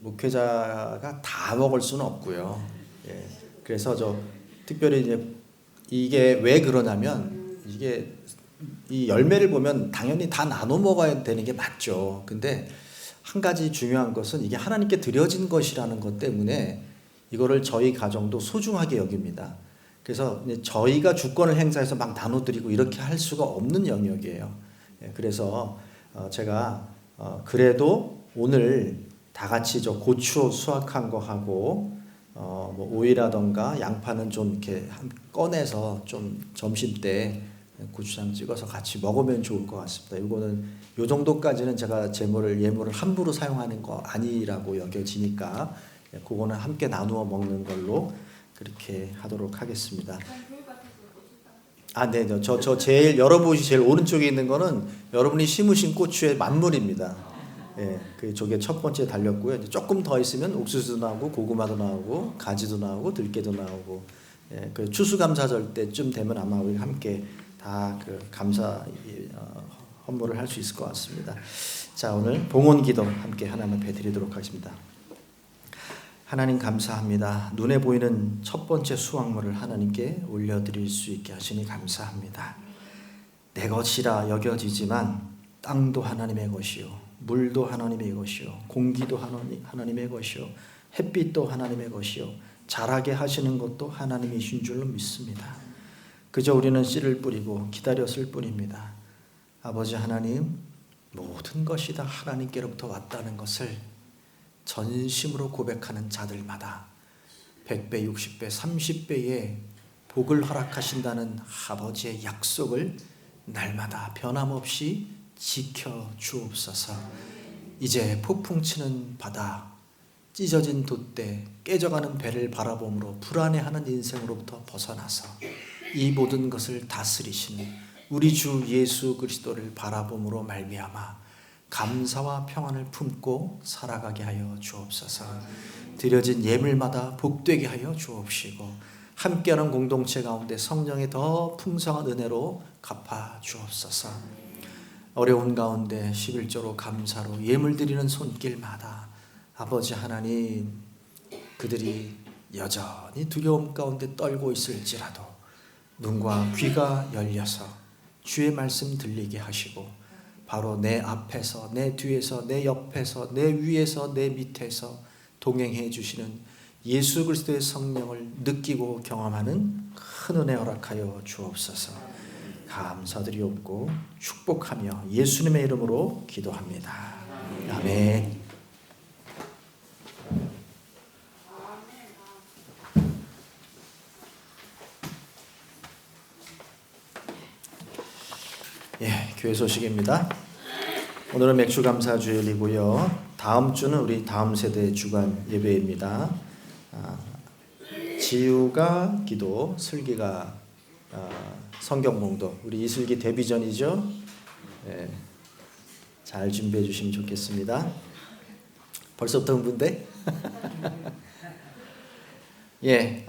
목회자가 다 먹을 수는 없고요. 예, 그래서 특별히 이제 이게 왜 그러냐면 이게 이 열매를 보면 당연히 다 나눠 먹어야 되는 게 맞죠. 근데 한 가지 중요한 것은 이게 하나님께 드려진 것이라는 것 때문에 이거를 저희 가정도 소중하게 여깁니다. 그래서 저희가 주권을 행사해서 막 나눠드리고 이렇게 할 수가 없는 영역이에요. 그래서 제가 그래도 오늘 다 같이 저 고추 수확한 거 하고 뭐 오이라던가 양파는 좀 이렇게 꺼내서 좀 점심 때 고추장 찍어서 같이 먹으면 좋을 것 같습니다. 이거는 요 정도까지는 제가 예물을 함부로 사용하는 거 아니라고 여겨지니까 그거는 함께 나누어 먹는 걸로 그렇게 하도록 하겠습니다. 네. 저 제일 여러분이 제일 오른쪽에 있는 거는 여러분이 심으신 고추의 만물입니다. 예, 저게 첫 번째 달렸고요. 이제 조금 더 있으면 옥수수도 나오고 고구마도 나오고 가지도 나오고 들깨도 나오고, 예, 추수감사절 때쯤 되면 아마 우리 함께 다 그 감사 헌물을 할 수 있을 것 같습니다. 자, 오늘 봉헌기도 함께 하나님 앞에 드리도록 하겠습니다. 하나님 감사합니다. 눈에 보이는 첫 번째 수확물을 하나님께 올려드릴 수 있게 하시니 감사합니다. 내 것이라 여겨지지만 땅도 하나님의 것이요, 물도 하나님의 것이요, 공기도 하나님의 것이요, 햇빛도 하나님의 것이요, 자라게 하시는 것도 하나님이신 줄로 믿습니다. 그저 우리는 씨를 뿌리고 기다렸을 뿐입니다. 아버지 하나님, 모든 것이 다 하나님께로부터 왔다는 것을 전심으로 고백하는 자들마다 100배, 60배, 30배의 복을 허락하신다는 아버지의 약속을 날마다 변함없이 지켜 주옵소서. 이제 폭풍 치는 바다, 찢어진 돛대, 깨져가는 배를 바라봄으로 불안해하는 인생으로부터 벗어나서 이 모든 것을 다스리시는 우리 주 예수 그리스도를 바라봄으로 말미암아 감사와 평안을 품고 살아가게 하여 주옵소서. 드려진 예물마다 복되게 하여 주옵시고 함께하는 공동체 가운데 성령의 더 풍성한 은혜로 갚아 주옵소서. 어려운 가운데 11조로 감사로 예물 드리는 손길마다 아버지 하나님, 그들이 여전히 두려움 가운데 떨고 있을지라도 눈과 귀가 열려서 주의 말씀 들리게 하시고 바로 내 앞에서, 내 뒤에서, 내 옆에서, 내 위에서, 내 밑에서 동행해 주시는 예수 그리스도의 성령을 느끼고 경험하는 큰 은혜 허락하여 주옵소서. 감사드리옵고 축복하며 예수님의 이름으로 기도합니다. 아멘. 예, 교회 소식입니다. 오늘은 맥주 감사 주일이고요. 다음 주는 우리 다음 세대 주간 예배입니다. 지우가 기도, 슬기가 성경 봉독. 우리 이슬기 데뷔전이죠. 예, 잘 준비해 주시면 좋겠습니다. 벌써부터 흥분돼? 예,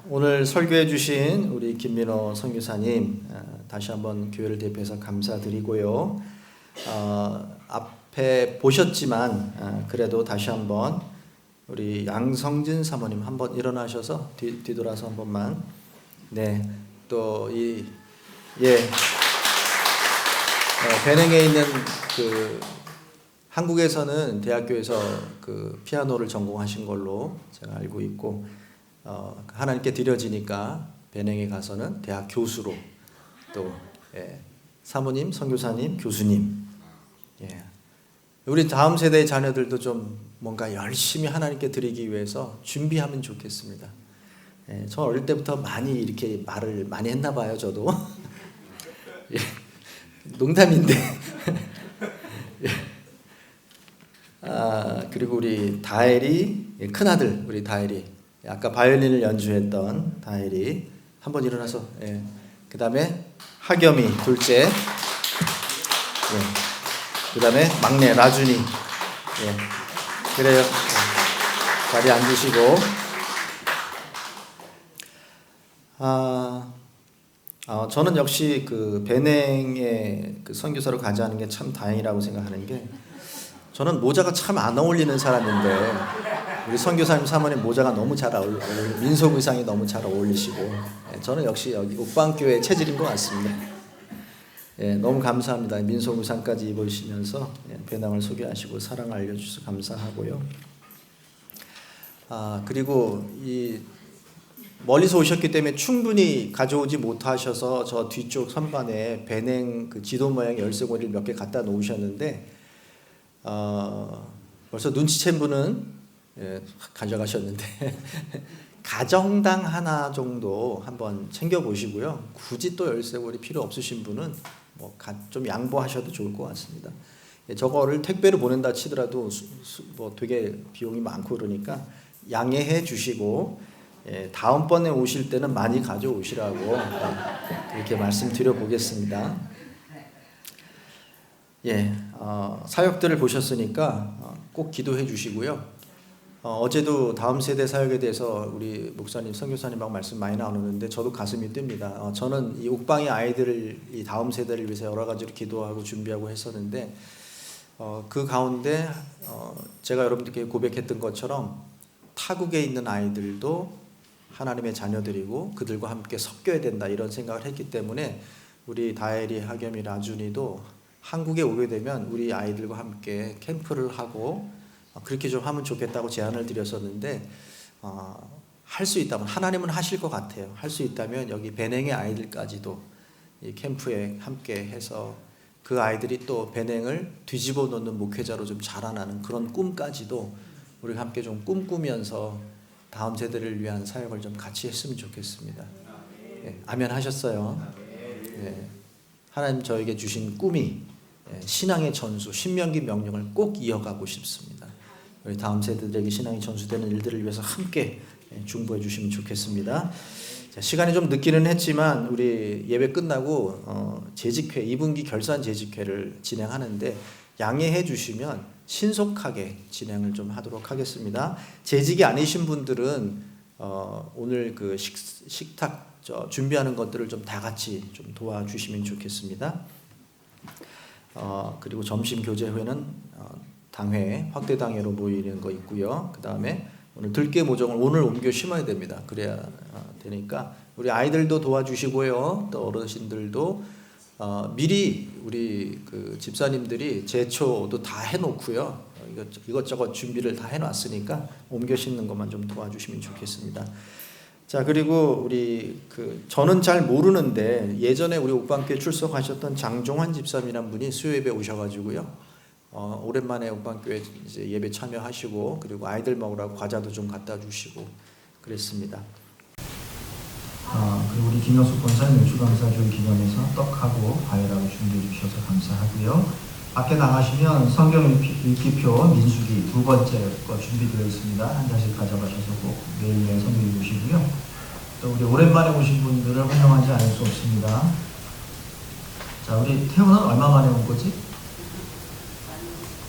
오늘 설교해 주신 우리 김민호 선교사님 다시 한번 교회를 대표해서 감사드리고요. 앞에 보셨지만 그래도 다시 한번 우리 양성진 사모님 한번 일어나셔서 뒤돌아서 한 번만. 네, 또 이 베냉에 있는 그 한국에서는 대학교에서 그 피아노를 전공하신 걸로 제가 알고 있고 하나님께 드려지니까 베냉에 가서는 대학 교수로 또 사모님, 선교사님, 교수님. 예. 우리 다음 세대의 자녀들도 좀 뭔가 열심히 하나님께 드리기 위해서 준비하면 좋겠습니다. 예, 저 어릴 때부터 많이 이렇게 말을 많이 했나 봐요, 저도. 예, 농담인데. 예. 그리고 우리 다엘이, 큰아들 우리 다엘이, 아까 바이올린을 연주했던 다엘이 한번 일어나서, 예. 그 다음에 하겸이 둘째, 예. 그 다음에 막내 라준이, 예. 그래요. 예. 자리에 앉으시고. 저는 역시 그 베냉에 그 선교사로 가지 않은 게 참 다행이라고 생각하는 게, 저는 모자가 참 안 어울리는 사람인데 우리 선교사님 사모님 모자가 너무 잘 어울리고 민속 의상이 너무 잘 어울리시고, 저는 역시 여기 옥방교회 체질인 것 같습니다. 예, 너무 감사합니다. 민속 의상까지 입으시면서 배낭을 소개하시고 사랑을 알려주셔서 감사하고요. 그리고 이 멀리서 오셨기 때문에 충분히 가져오지 못하셔서 저 뒤쪽 선반에 베냉 그 지도 모양 열쇠고리를 몇 개 갖다 놓으셨는데 벌써 눈치챈 분은 가져가셨는데 가정당 하나 정도 한번 챙겨보시고요. 굳이 또 열쇠고리 필요 없으신 분은 뭐 좀 양보하셔도 좋을 것 같습니다. 저거를 택배로 보낸다 치더라도 뭐 되게 비용이 많고 그러니까 양해해 주시고, 다음번에 오실 때는 많이 가져오시라고 이렇게 말씀드려 보겠습니다. 예, 사역들을 보셨으니까 꼭 기도해 주시고요. 어제도 다음 세대 사역에 대해서 우리 목사님, 선교사님하고 말씀 많이 나누는데 저도 가슴이 뜁니다. 저는 이 옥방의 아이들을, 이 다음 세대를 위해서 여러 가지로 기도하고 준비하고 했었는데 그 가운데 제가 여러분들께 고백했던 것처럼 타국에 있는 아이들도 하나님의 자녀들이고 그들과 함께 섞여야 된다, 이런 생각을 했기 때문에 우리 다혜리, 하겸이, 라준이도 한국에 오게 되면 우리 아이들과 함께 캠프를 하고 그렇게 좀 하면 좋겠다고 제안을 드렸었는데 할 수 있다면, 하나님은 하실 것 같아요. 할 수 있다면 여기 베냉의 아이들까지도 이 캠프에 함께 해서 그 아이들이 또 베냉을 뒤집어 놓는 목회자로 좀 자라나는 그런 꿈까지도 우리가 함께 좀 꿈꾸면서 다음 세대를 위한 사역을 좀 같이 했으면 좋겠습니다. 네, 아멘 하셨어요? 네. 하나님 저에게 주신 꿈이 신앙의 전수, 신명기 명령을 꼭 이어가고 싶습니다. 우리 다음 세대들에게 신앙이 전수되는 일들을 위해서 함께 중보해 주시면 좋겠습니다. 자, 시간이 좀 늦기는 했지만 우리 예배 끝나고 재직회, 2분기 결산 재직회를 진행하는데 양해해 주시면 신속하게 진행을 좀 하도록 하겠습니다. 재직이 아니신 분들은 오늘 그 식탁 준비하는 것들을 좀 다 같이 좀 도와주시면 좋겠습니다. 그리고 점심 교제회는 당회, 확대 당회로 모이는 거 있고요. 그 다음에 오늘 들깨 모종을 오늘 옮겨 심어야 됩니다. 그래야 되니까 우리 아이들도 도와주시고요. 또 어르신들도 미리 우리 그 집사님들이 제초도 다 해놓고요. 이것저것 준비를 다 해놨으니까 옮겨 심는 것만 좀 도와주시면 좋겠습니다. 자, 그리고 우리 저는 잘 모르는데 예전에 우리 옥방교회 출석하셨던 장종환 집사님이란 분이 수요 예배 오셔가지고요. 오랜만에 옥방교회 이제 예배 참여하시고 그리고 아이들 먹으라고 과자도 좀 갖다 주시고 그랬습니다. 그리고 우리 김영숙 권사님 외주감사주일 기념해서 떡하고 과일하고 준비해 주셔서 감사하고요. 밖에 나가시면 성경 읽기표 민수기 2번째 거 준비되어 있습니다. 한 장씩 가져가셔서 꼭 매일매일 성경 읽으시고요. 또 우리 오랜만에 오신 분들을 환영하지 않을 수 없습니다. 자, 우리 태우는 얼마 만에 온 거지?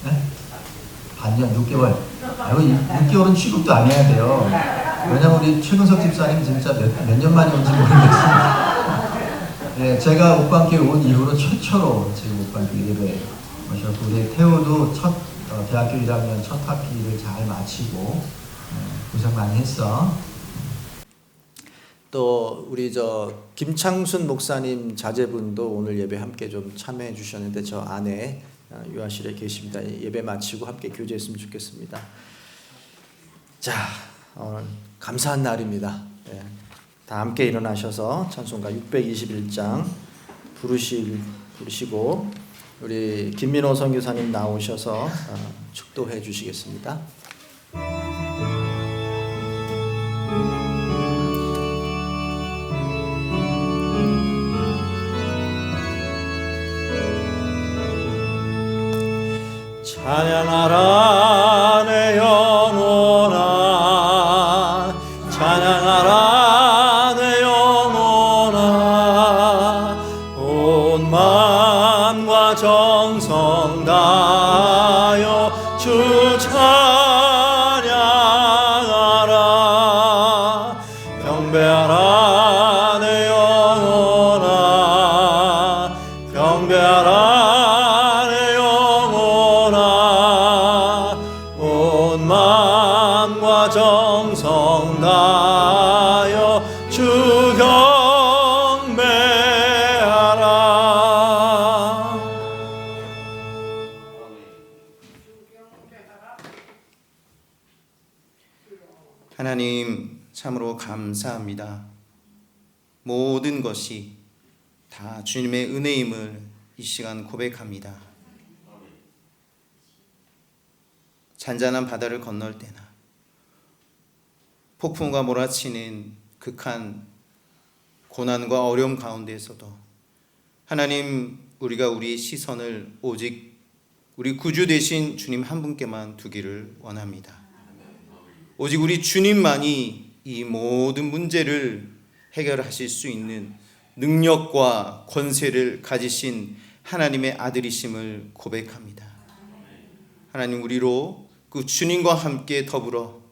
네? 반년, 6개월. 이거 6개월은 취급도 안 해야 돼요. 왜냐면 우리 최근석 집사님 진짜 몇 년 만에 온지 모르겠습니다. 네, 제가 옥방교회 온 이후로 최초로 지금 옥방교회 예배 오셨고, 우리 태우도 대학교 1학년 첫 학기를 잘 마치고 고생 많이 했어. 또 우리 김창순 목사님 자제분도 오늘 예배 함께 좀 참여해 주셨는데 저 안에 유아실에 계십니다. 예배 마치고 함께 교제했으면 좋겠습니다. 자, 감사한 날입니다. 다 함께 일어나셔서 찬송가 621장 부르시고 우리 김민호 선교사님 나오셔서 축도해 주시겠습니다. 찬양하라 내 영혼아, 찬양하라 내 영혼아, 온 마음과 정성 다하여 주 찬양하라. 경배하라 내 영혼아, 경배하라 정성 다하여 주 경배하라. 하나님 참으로 감사합니다. 모든 것이 다 주님의 은혜임을 이 시간 고백합니다. 잔잔한 바다를 건널 때나 폭풍과 몰아치는 극한 고난과 어려움 가운데에서도 하나님, 우리가 우리의 시선을 오직 우리 구주 되신 주님 한 분께만 두기를 원합니다. 오직 우리 주님만이 이 모든 문제를 해결하실 수 있는 능력과 권세를 가지신 하나님의 아들이심을 고백합니다. 하나님, 우리로 그 주님과 함께 더불어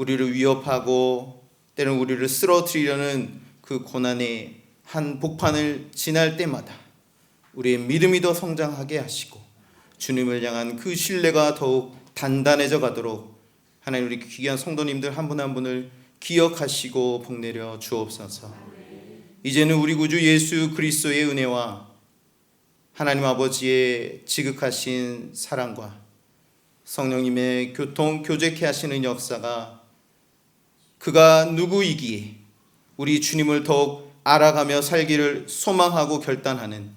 우리를 위협하고 때로는 우리를 쓰러뜨리려는 그 고난의 한 복판을 지날 때마다 우리의 믿음이 더 성장하게 하시고 주님을 향한 그 신뢰가 더욱 단단해져 가도록 하나님 우리 귀한 성도님들 한 분 한 분을 기억하시고 복내려 주옵소서. 이제는 우리 구주 예수 그리스도의 은혜와 하나님 아버지의 지극하신 사랑과 성령님의 교제케 하시는 역사가 그가 누구이기에 우리 주님을 더욱 알아가며 살기를 소망하고 결단하는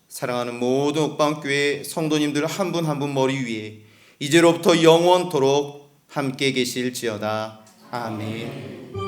사랑하는 모든 옥방교회 성도님들 한 분 한 분 머리 위에 이제로부터 영원토록 함께 계실지어다. 아멘.